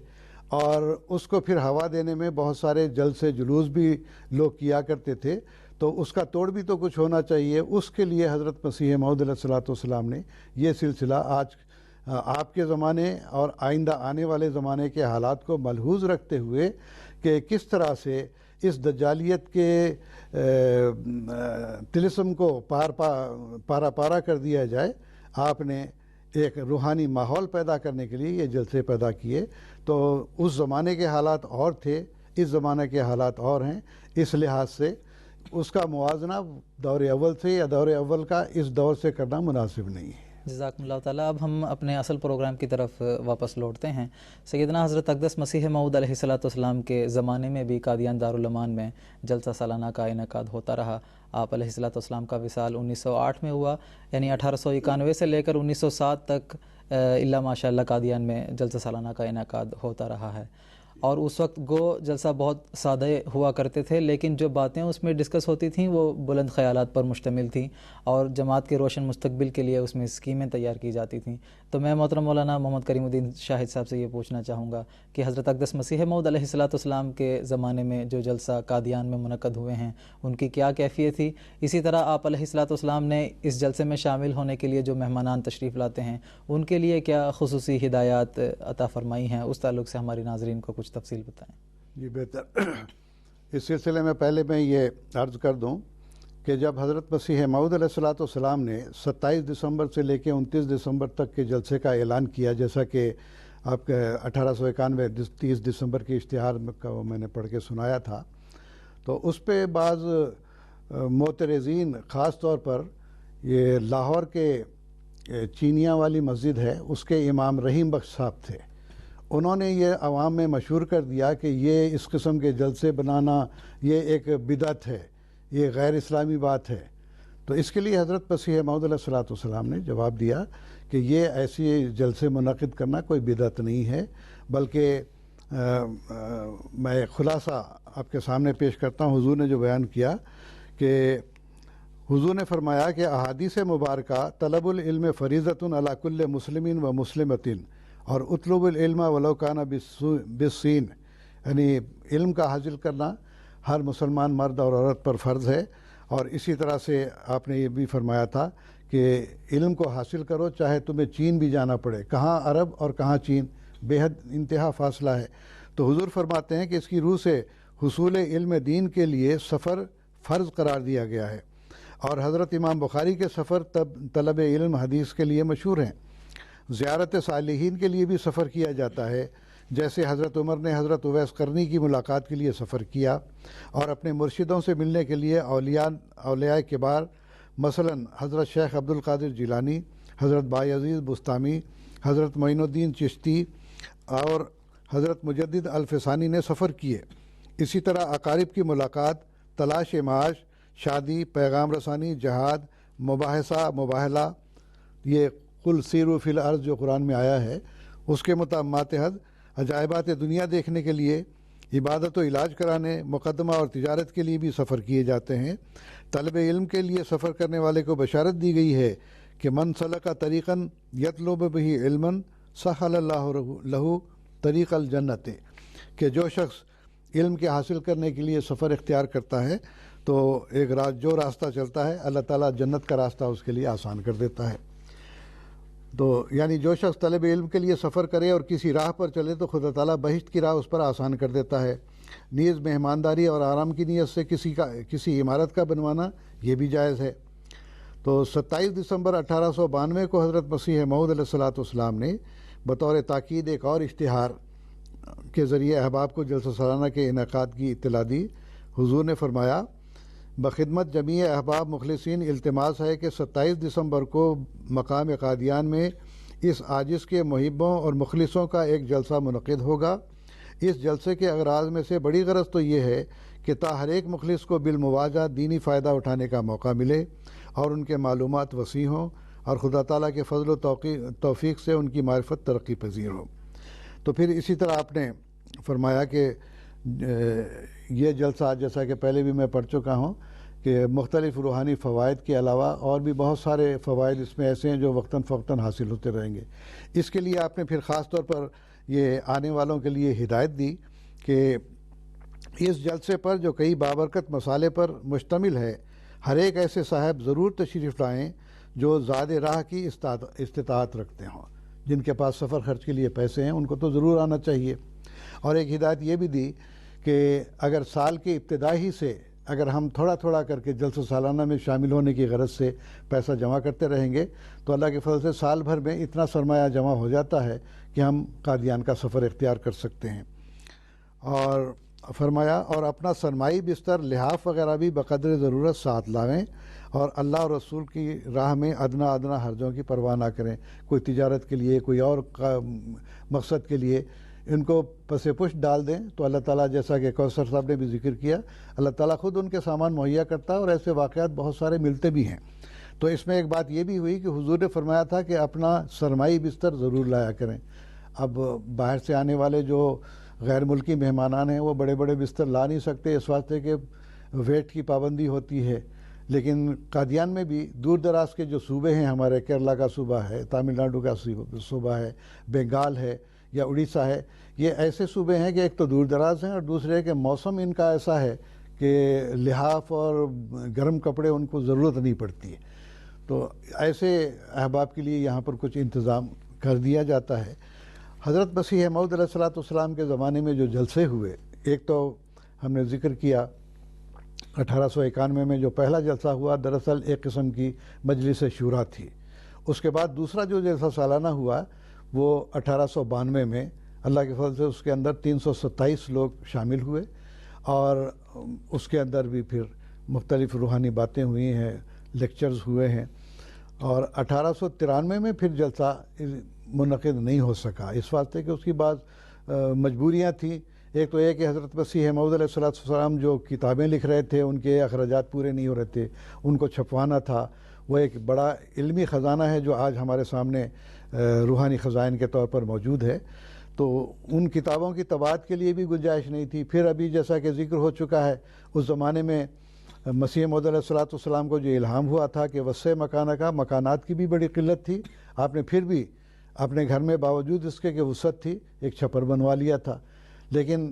اور اس کو پھر ہوا دینے میں بہت سارے جلسے جلوس بھی لوگ کیا کرتے تھے. تو اس کا توڑ بھی تو کچھ ہونا چاہیے. اس کے لیے حضرت مسیح موعود علیہ الصلوۃ والسلام نے یہ سلسلہ آج آپ کے زمانے اور آئندہ آنے والے زمانے کے حالات کو ملحوظ رکھتے ہوئے کہ کس طرح سے اس دجالیت کے طلسم کو پارا کر دیا جائے، آپ نے ایک روحانی ماحول پیدا کرنے کے لیے یہ جلسے پیدا کیے. تو اس زمانے کے حالات اور تھے، اس زمانے کے حالات اور ہیں. اس لحاظ سے اس کا موازنہ دور اول سے یا دور اول کا اس دور سے کرنا مناسب نہیں ہے. جزاکم اللہ تعالیٰ. اب ہم اپنے اصل پروگرام کی طرف واپس لوٹتے ہیں. سیدنا حضرت اقدس مسیح موعود علیہ الصلوۃ والسلام کے زمانے میں بھی قادیان دارالامان میں جلسہ سالانہ کا انعقاد ہوتا رہا. آپ علیہ الصلوۃ والسلام کا وصال 1908 میں ہوا، یعنی 1891 سے لے کر 1907 تک الا ماشاء اللہ قادیان میں جلسہ سالانہ کا انعقاد ہوتا رہا ہے. اور اس وقت گو جلسہ بہت سادہ ہوا کرتے تھے، لیکن جو باتیں اس میں ڈسکس ہوتی تھیں وہ بلند خیالات پر مشتمل تھیں اور جماعت کے روشن مستقبل کے لیے اس میں اسکیمیں تیار کی جاتی تھیں. تو میں محترم مولانا محمد کریم الدین شاہد صاحب سے یہ پوچھنا چاہوں گا کہ حضرت اقدس مسیح موعود علیہ الصلوۃ والسلام کے زمانے میں جو جلسہ قادیان میں منعقد ہوئے ہیں ان کی کیا کیفیت تھی؟ اسی طرح آپ علیہ الصلوۃ والسلام نے اس جلسے میں شامل ہونے کے لیے جو مہمانان تشریف لاتے ہیں ان کے لیے کیا خصوصی ہدایات عطا فرمائی ہیں؟ اس تعلق سے ہماری ناظرین کو کچھ تفصیل بتائیں. جی بہتر. اس سلسلے میں پہلے میں یہ عرض کر دوں کہ جب حضرت مسیح موعود علیہ الصلوۃ والسلام نے 27 دسمبر سے لے کے 29 دسمبر تک کے جلسے کا اعلان کیا، جیسا کہ آپ کے 1891 30 دسمبر کے اشتہار کا میں نے پڑھ کے سنایا تھا، تو اس پہ بعض معترضین خاص طور پر یہ لاہور کے چینیاں والی مسجد ہے اس کے امام رحیم بخش صاحب تھے. انہوں نے یہ عوام میں مشہور کر دیا کہ یہ اس قسم کے جلسے بنانا یہ ایک بدعت ہے، یہ غیر اسلامی بات ہے. تو اس کے لیے حضرت مسیح موعود علیہ الصلوۃ والسلام نے جواب دیا کہ یہ ایسی جلسے منعقد کرنا کوئی بدعت نہیں ہے، بلکہ میں خلاصہ آپ کے سامنے پیش کرتا ہوں. حضور نے جو بیان کیا کہ حضور نے فرمایا کہ احادیث مبارکہ طلب العلم فریضۃ علی کل مسلم و مسلمۃ اور اطلب العلم ولو کان بالسین، یعنی علم کا حاصل کرنا ہر مسلمان مرد اور عورت پر فرض ہے۔ اور اسی طرح سے آپ نے یہ بھی فرمایا تھا کہ علم کو حاصل کرو چاہے تمہیں چین بھی جانا پڑے، کہاں عرب اور کہاں چین، بے حد انتہا فاصلہ ہے۔ تو حضور فرماتے ہیں کہ اس کی روح سے حصول علم دین کے لیے سفر فرض قرار دیا گیا ہے، اور حضرت امام بخاری کے سفر طلب علم حدیث کے لیے مشہور ہیں۔ زیارت صالحین کے لیے بھی سفر کیا جاتا ہے، جیسے حضرت عمر نے حضرت اویس قرنی کی ملاقات کے لیے سفر کیا، اور اپنے مرشدوں سے ملنے کے لیے اولیاء کبار مثلا حضرت شیخ عبد القادر جیلانی، حضرت بایزید بستامی، حضرت معین الدین چشتی اور حضرت مجدد الفسانی نے سفر کیے۔ اسی طرح اقارب کی ملاقات، تلاش معاش، شادی، پیغام رسانی، جہاد، مباحثہ، مباہلہ، یہ قل سیروا فی الارض جو قرآن میں آیا ہے، اس کے ماتحت عجائبات دنیا دیکھنے کے لیے، عبادت و علاج کرانے، مقدمہ اور تجارت کے لیے بھی سفر کیے جاتے ہیں۔ طلب علم کے لیے سفر کرنے والے کو بشارت دی گئی ہے کہ من سلک طریقاً یطلب بہ علما سہل اللہ لہ طریق الجنت، کہ جو شخص علم کے حاصل کرنے کے لیے سفر اختیار کرتا ہے تو ایک جو راستہ چلتا ہے اللہ تعالیٰ جنت کا راستہ اس کے لیے آسان کر دیتا ہے۔ تو یعنی جو شخص طلب علم کے لیے سفر کرے اور کسی راہ پر چلے تو خدا تعالیٰ بہشت کی راہ اس پر آسان کر دیتا ہے۔ نیز مہمانداری اور آرام کی نیت سے کسی عمارت کا بنوانا یہ بھی جائز ہے۔ تو 27 دسمبر 1892 کو حضرت مسیح موعود علیہ الصلوۃ والسلام نے بطور تاکید ایک اور اشتہار کے ذریعے احباب کو جلسہ سالانہ کے انعقاد کی اطلاع دی۔ حضور نے فرمایا، بخدمت جمیع احباب مخلصین التماس ہے کہ 27 دسمبر کو مقام قادیان میں اس عاجز کے محبوں اور مخلصوں کا ایک جلسہ منعقد ہوگا۔ اس جلسے کے اغراض میں سے بڑی غرض تو یہ ہے کہ تا ہر ایک مخلص کو بالمواجہ دینی فائدہ اٹھانے کا موقع ملے اور ان کے معلومات وسیع ہوں اور خدا تعالیٰ کے فضل و توفیق سے ان کی معرفت ترقی پذیر ہو۔ تو پھر اسی طرح آپ نے فرمایا کہ یہ جلسہ، جیسا کہ پہلے بھی میں پڑھ چکا ہوں، کہ مختلف روحانی فوائد کے علاوہ اور بھی بہت سارے فوائد اس میں ایسے ہیں جو وقتاً فوقتاً حاصل ہوتے رہیں گے۔ اس کے لیے آپ نے پھر خاص طور پر یہ آنے والوں کے لیے ہدایت دی کہ اس جلسے پر جو کئی بابرکت مسالے پر مشتمل ہے، ہر ایک ایسے صاحب ضرور تشریف لائیں جو زاد راہ کی استطاعت رکھتے ہوں، جن کے پاس سفر خرچ کے لیے پیسے ہیں ان کو تو ضرور آنا چاہیے۔ اور ایک ہدایت یہ بھی دی کہ اگر سال کے ابتدا ہی سے اگر ہم تھوڑا تھوڑا کر کے جلسہ سالانہ میں شامل ہونے کی غرض سے پیسہ جمع کرتے رہیں گے تو اللہ کے فضل سے سال بھر میں اتنا سرمایہ جمع ہو جاتا ہے کہ ہم قادیان کا سفر اختیار کر سکتے ہیں۔ اور فرمایا، اور اپنا سرمائی بستر، لحاف وغیرہ بھی بقدر ضرورت ساتھ لاویں اور اللہ اور رسول کی راہ میں ادنا حرجوں کی پرواہ نہ کریں، کوئی تجارت کے لیے، کوئی اور مقصد کے لیے ان کو پس پشت ڈال دیں تو اللہ تعالیٰ، جیسا کہ کوثر صاحب نے بھی ذکر کیا، اللہ تعالیٰ خود ان کے سامان مہیا کرتا ہے، اور ایسے واقعات بہت سارے ملتے بھی ہیں۔ تو اس میں ایک بات یہ بھی ہوئی کہ حضور نے فرمایا تھا کہ اپنا سرمائی بستر ضرور لایا کریں۔ اب باہر سے آنے والے جو غیر ملکی مہمانان ہیں وہ بڑے بڑے بستر لا نہیں سکتے، اس واسطے کہ ویٹ کی پابندی ہوتی ہے، لیکن قادیان میں بھی دور دراز کے جو صوبے ہیں، ہمارے کیرلا کا صوبہ ہے، تامل ناڈو کا صوبہ ہے، بنگال ہے یا اڑیسہ ہے، یہ ایسے صوبے ہیں کہ ایک تو دور دراز ہیں اور دوسرے کہ موسم ان کا ایسا ہے کہ لحاف اور گرم کپڑے ان کو ضرورت نہیں پڑتی ہے، تو ایسے احباب کے لیے یہاں پر کچھ انتظام کر دیا جاتا ہے۔ حضرت مسیح موعود علیہ الصلوۃ والسلام کے زمانے میں جو جلسے ہوئے، ایک تو ہم نے ذکر کیا 1891 میں جو پہلا جلسہ ہوا، دراصل ایک قسم کی مجلس شورا تھی۔ اس کے بعد دوسرا جو جلسہ سالانہ ہوا وہ 1892 میں، اللہ کے فضل سے اس کے اندر 327 لوگ شامل ہوئے، اور اس کے اندر بھی پھر مختلف روحانی باتیں ہوئی ہیں، لیکچرز ہوئے ہیں، اور 1893 میں پھر جلسہ منعقد نہیں ہو سکا، اس واسطے کہ اس کی بعض مجبوریاں تھیں۔ ایک تو یہ کہ حضرت مسیح موعود علیہ الصلوۃ والسلام جو کتابیں لکھ رہے تھے ان کے اخراجات پورے نہیں ہو رہے تھے، ان کو چھپوانا تھا۔ وہ ایک بڑا علمی خزانہ ہے جو آج ہمارے سامنے روحانی خزائن کے طور پر موجود ہے، تو ان کتابوں کی طباعت کے لیے بھی گنجائش نہیں تھی۔ پھر ابھی جیسا کہ ذکر ہو چکا ہے، اس زمانے میں مسیح موعود علیہ الصلوۃ والسلام کو جو الہام ہوا تھا کہ وسع مکانہ کا، مکانات کی بھی بڑی قلت تھی، آپ نے پھر بھی اپنے گھر میں باوجود اس کے کہ وسعت تھی ایک چھپر بنوا لیا تھا، لیکن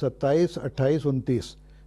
27, 28, 29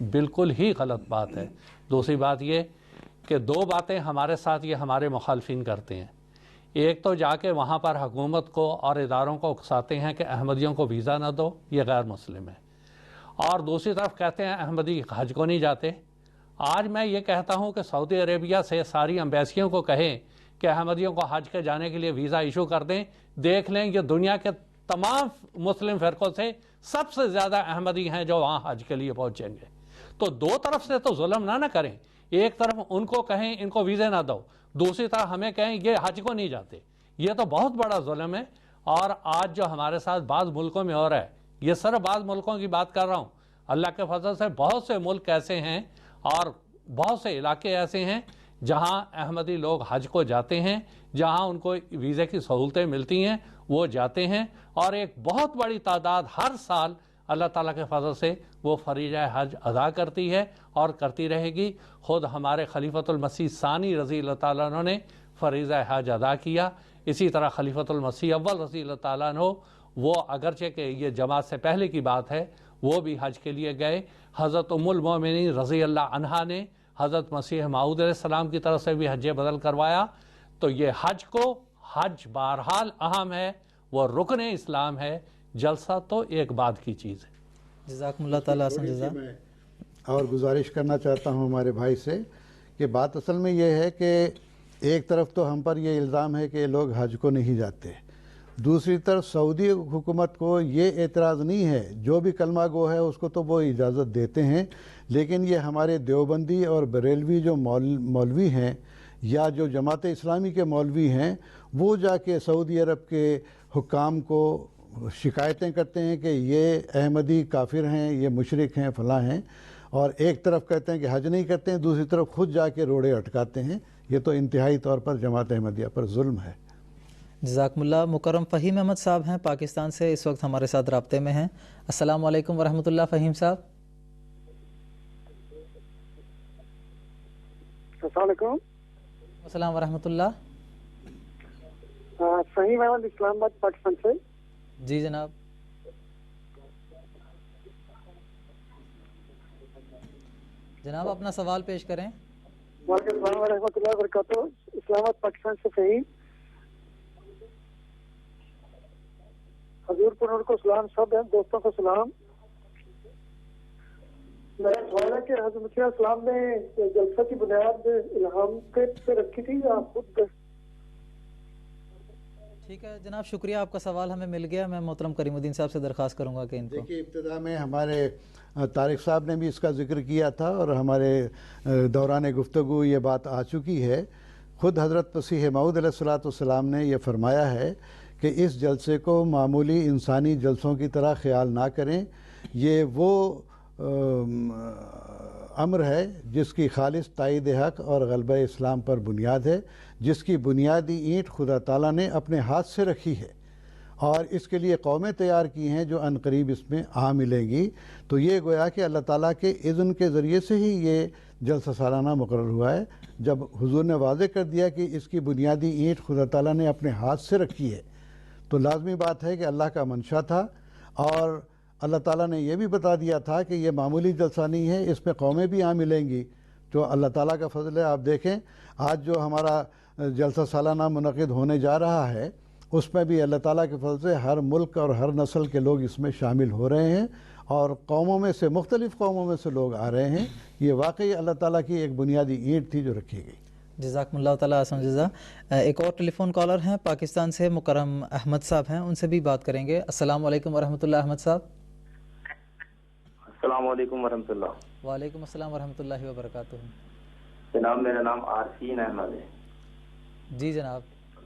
بالکل ہی غلط بات ہے۔ دوسری بات یہ کہ دو باتیں ہمارے ساتھ یہ ہمارے مخالفین کرتے ہیں۔ ایک تو جا کے وہاں پر حکومت کو اور اداروں کو اکساتے ہیں کہ احمدیوں کو ویزا نہ دو، یہ غیر مسلم ہے، اور دوسری طرف کہتے ہیں احمدی حج کو نہیں جاتے۔ آج میں یہ کہتا ہوں کہ سعودی عربیہ سے ساری امبیسیوں کو کہیں کہ احمدیوں کو حج کے جانے کے لیے ویزا ایشو کر دیں، دیکھ لیں یہ دنیا کے تمام مسلم فرقوں سے سب سے زیادہ احمدی ہیں جو وہاں حج کے لیے پہنچیں گے۔ تو دو طرف سے تو ظلم نہ کریں، ایک طرف ان کو کہیں ان کو ویزے نہ دو، دوسری طرف ہمیں کہیں یہ حج کو نہیں جاتے، یہ تو بہت بڑا ظلم ہے۔ اور آج جو ہمارے ساتھ بعض ملکوں میں ہو رہا ہے، یہ صرف بعض ملکوں کی بات کر رہا ہوں، اللہ کے فضل سے بہت سے ملک ایسے ہیں اور بہت سے علاقے ایسے ہیں جہاں احمدی لوگ حج کو جاتے ہیں، جہاں ان کو ویزے کی سہولتیں ملتی ہیں وہ جاتے ہیں، اور ایک بہت بڑی تعداد ہر سال اللہ تعالیٰ کے فضل سے وہ فریضہ حج ادا کرتی ہے اور کرتی رہے گی۔ خود ہمارے خلیفۃ المسیح ثانی رضی اللہ تعالیٰ عنہ نے فریضہ حج ادا کیا، اسی طرح خلیفۃ المسیح اول رضی اللہ تعالیٰ عنہ وہ اگرچہ کہ یہ جماعت سے پہلے کی بات ہے وہ بھی حج کے لیے گئے۔ حضرت ام المومنین رضی اللہ عنہا نے حضرت مسیح موعود علیہ السلام کی طرف سے بھی حج بدل کروایا۔ تو یہ حج بہرحال اہم ہے، وہ رکن اسلام ہے، جلسہ تو ایک بعد کی چیز ہے۔ جزاکم اللہ تعالیٰ حسن جزا۔ اور گزارش کرنا چاہتا ہوں ہمارے بھائی سے کہ بات اصل میں یہ ہے کہ ایک طرف تو ہم پر یہ الزام ہے کہ لوگ حج کو نہیں جاتے، دوسری طرف سعودی حکومت کو یہ اعتراض نہیں ہے، جو بھی کلمہ گو ہے اس کو تو وہ اجازت دیتے ہیں، لیکن یہ ہمارے دیوبندی اور بریلوی جو مولوی ہیں یا جو جماعت اسلامی کے مولوی ہیں وہ جا کے سعودی عرب کے حکام کو شکایتیں کرتے ہیں کہ یہ احمدی کافر ہیں، یہ مشرک ہیں، فلاں ہیں، اور ایک طرف کہتے ہیں کہ حج نہیں کرتے ہیں، دوسری طرف خود جا کے روڑے اٹکاتے ہیں۔ یہ تو انتہائی طور پر جماعت احمدیہ پر ظلم ہے۔ جزاکم اللہ۔ مکرم فہیم احمد صاحب ہیں پاکستان سے، اس وقت ہمارے ساتھ رابطے میں ہیں۔ السلام علیکم ورحمۃ اللہ فہیم صاحب۔ السلام علیکم۔ السلام ورحمۃ اللہ۔ فہیم احمد اسلام آباد پاکستان سے۔ جی جناب۔ جناب اپنا سوال پیش کریں۔ وعلیکم السلام ورحمۃ اللہ وبرکاتہ۔ اسلام آباد پاکستان سے فہیم۔ حضور پر کو سلام، سب ہیں دوستوں کو سلام۔ میرا سوال ہے کہ حضرت مسیح السلام نے جلسہ کی بنیاد الہام پہ رکھی تھی یا خود؟ ٹھیک ہے جناب، شکریہ، آپ کا سوال ہمیں مل گیا۔ میں محترم کریم الدین صاحب سے درخواست کروں گا کہ ان کو دیکھیے ابتدا میں ہمارے طارق صاحب نے بھی اس کا ذکر کیا تھا اور ہمارے دوران گفتگو یہ بات آ چکی ہے۔ خود حضرت مسیح موعود علیہ السلام نے یہ فرمایا ہے کہ اس جلسے کو معمولی انسانی جلسوں کی طرح خیال نہ کریں، یہ وہ امر ہے جس کی خالص تائید حق اور غلبہ اسلام پر بنیاد ہے، جس کی بنیادی اینٹ خدا تعالیٰ نے اپنے ہاتھ سے رکھی ہے اور اس کے لیے قومیں تیار کی ہیں جو ان قریب اس میں آ ملیں گی۔ تو یہ گویا کہ اللہ تعالیٰ کے اذن کے ذریعے سے ہی یہ جلسہ سالانہ مقرر ہوا ہے۔ جب حضور نے واضح کر دیا کہ اس کی بنیادی اینٹ خدا تعالیٰ نے اپنے ہاتھ سے رکھی ہے تو لازمی بات ہے کہ اللہ کا منشا تھا، اور اللہ تعالیٰ نے یہ بھی بتا دیا تھا کہ یہ معمولی جلسہ نہیں ہے، اس میں قومیں بھی آ ملیں گی۔ جو اللہ تعالیٰ کا فضل ہے، آپ دیکھیں آج جو ہمارا جلسہ سالانہ منعقد ہونے جا رہا ہے اس میں بھی اللہ تعالیٰ کے فضل سے ہر ملک اور ہر نسل کے لوگ اس میں شامل ہو رہے ہیں اور قوموں میں سے مختلف قوموں میں سے لوگ آ رہے ہیں۔ یہ واقعی اللہ تعالیٰ کی ایک بنیادی اینٹ تھی جو رکھی گئی۔ جزاکم اللہ تعالیٰ حسن جزا۔ ایک اور ٹیلی فون کالر ہیں پاکستان سے، مکرم احمد صاحب ہیں، ان سے بھی بات کریں گے۔ السلام علیکم ورحمۃ اللہ احمد صاحب۔ السلام علیکم ورحمۃ اللہ۔ وعلیکم السلام ورحمۃ اللہ وبرکاتہ۔ جناب میرا نام عارفین احمد ہے۔ جی جناب۔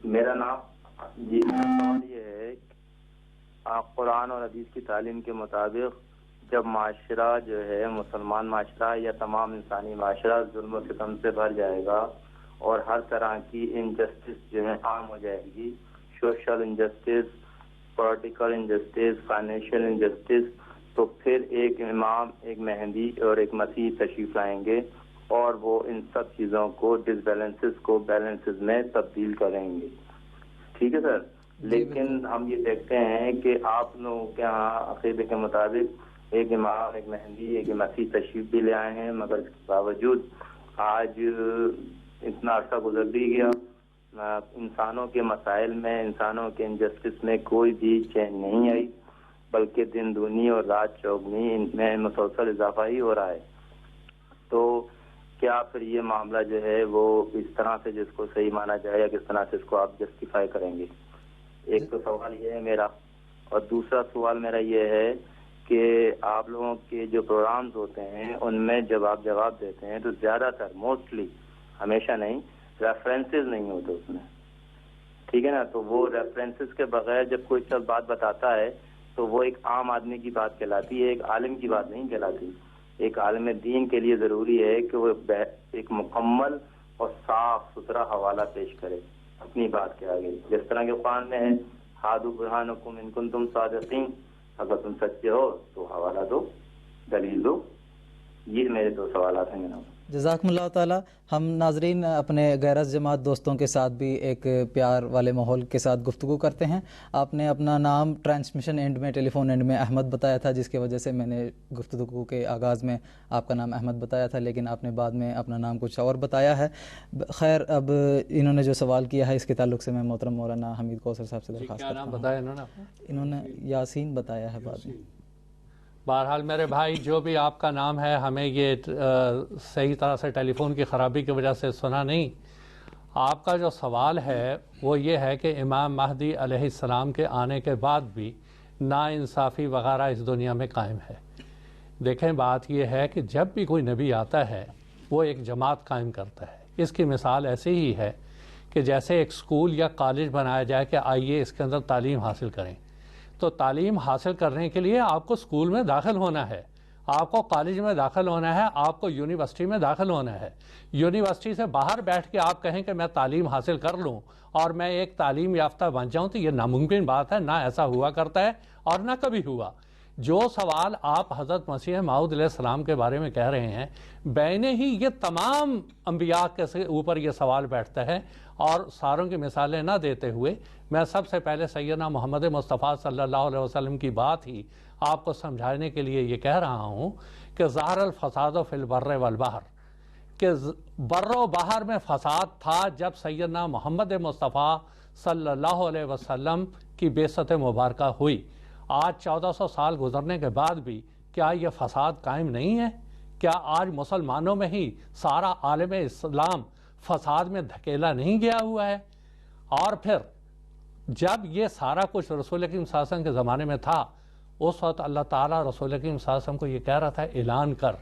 میرا سوال یہ ہے کہ قرآن اور حدیث کی تعلیم کے مطابق جب معاشرہ جو ہے مسلمان معاشرہ یا تمام انسانی معاشرہ ظلم و ستم سے بھر جائے گا اور ہر طرح کی انجسٹس جو ہے عام ہو جائے گی، social injustice, political injustice, financial injustice, تو پھر ایک امام، ایک مہدی اور ایک مسیح تشریف لائیں گے اور وہ ان سب چیزوں کو ڈس بیلنسز کو بیلنسز میں تبدیل کریں گے، ٹھیک ہے سر؟ لیکن ہم یہ دیکھتے ہیں کہ آپ لوگوں کے ہاں عقیدے کے مطابق ایک امام، ایک مہدی، ایک مسیح تشریف بھی لے آئے ہیں، مگر اس کے باوجود آج اتنا عرصہ گزر بھی گیا، انسانوں کے مسائل میں، انسانوں کے انجسٹس میں کوئی بھی چینج نہیں آئی، بلکہ دن دونی اور رات چوگنی ان میں مسلسل اضافہ ہی ہو رہا ہے۔ تو کیا پھر یہ معاملہ جو ہے وہ اس طرح سے جس کو صحیح مانا جائے، یا کس طرح سے اس کو آپ جسٹیفائی کریں گے؟ ایک تو سوال یہ ہے میرا، اور دوسرا سوال میرا یہ ہے کہ آپ لوگوں کے جو پروگرامز ہوتے ہیں ان میں جب آپ جواب دیتے ہیں تو زیادہ تر، موسٹلی، ہمیشہ نہیں، ریفرنسز نہیں ہوتے اس میں، ٹھیک ہے نا؟ تو وہ ریفرنسز کے بغیر جب کوئی شخص بات بتاتا ہے تو وہ ایک عام آدمی کی بات کہلاتی ہے، ایک عالم کی بات نہیں کہلاتی۔ ایک عالم دین کے لیے ضروری ہے کہ وہ ایک مکمل اور صاف ستھرا حوالہ پیش کرے اپنی بات کے آگے، جس طرح کے قرآن میں ہے، ہادو برہانکم ان کنتم صادقین، اگر تم سچے ہو تو حوالہ دو، دلیل دو۔ یہ میرے دو سوالات ہیں جناب۔ جزاکم اللہ تعالی۔ ہم ناظرین اپنے غیرت جماعت دوستوں کے ساتھ بھی ایک پیار والے ماحول کے ساتھ گفتگو کرتے ہیں۔ آپ نے اپنا نام ٹرانسمیشن اینڈ میں، ٹیلی فون اینڈ میں احمد بتایا تھا، جس کی وجہ سے میں نے گفتگو کے آغاز میں آپ کا نام احمد بتایا تھا، لیکن آپ نے بعد میں اپنا نام کچھ اور بتایا ہے۔ خیر، اب انہوں نے جو سوال کیا ہے اس کے تعلق سے میں محترم مولانا حمید کوثر صاحب سے درخواست کرتا ہوں۔ بتایا انہوں نے یاسین بتایا ہے بعد میں۔ بہرحال میرے بھائی، جو بھی آپ کا نام ہے، ہمیں یہ صحیح طرح سے ٹیلی فون کی خرابی کی وجہ سے سنا نہیں۔ آپ کا جو سوال ہے وہ یہ ہے کہ امام مہدی علیہ السلام کے آنے کے بعد بھی ناانصافی وغیرہ اس دنیا میں قائم ہے۔ دیکھیں، بات یہ ہے کہ جب بھی کوئی نبی آتا ہے وہ ایک جماعت قائم کرتا ہے۔ اس کی مثال ایسی ہی ہے کہ جیسے ایک اسکول یا کالج بنایا جائے کہ آئیے اس کے اندر تعلیم حاصل کریں، تو تعلیم حاصل کرنے کے لیے آپ کو اسکول میں داخل ہونا ہے، آپ کو کالج میں داخل ہونا ہے، آپ کو یونیورسٹی میں داخل ہونا ہے۔ یونیورسٹی سے باہر بیٹھ کے آپ کہیں کہ میں تعلیم حاصل کر لوں اور میں ایک تعلیم یافتہ بن جاؤں، تو یہ ناممکن بات ہے، نہ ایسا ہوا کرتا ہے اور نہ کبھی ہوا۔ جو سوال آپ حضرت مسیح موعود علیہ السلام کے بارے میں کہہ رہے ہیں، بینے ہی یہ تمام انبیاء کے اوپر یہ سوال بیٹھتا ہے، اور ساروں کی مثالیں نہ دیتے ہوئے میں سب سے پہلے سیدنا محمد مصطفیٰ صلی اللہ علیہ وسلم کی بات ہی آپ کو سمجھانے کے لیے یہ کہہ رہا ہوں کہ ظہر الفساد فی البر والبحر، کہ بر و بحر میں فساد تھا جب سیدنا محمد مصطفیٰ صلی اللہ علیہ وسلم کی بعثت مبارکہ ہوئی۔ آج 1400 سال گزرنے کے بعد بھی کیا یہ فساد قائم نہیں ہے؟ کیا آج مسلمانوں میں ہی سارا عالم اسلام فساد میں دھکیلا نہیں گیا ہوا ہے؟ اور پھر جب یہ سارا کچھ رسول اکرم صلی اللہ علیہ وسلم کے زمانے میں تھا، اس وقت اللہ تعالیٰ رسول اکرم صلی اللہ علیہ وسلم کو یہ کہہ رہا تھا، اعلان کر،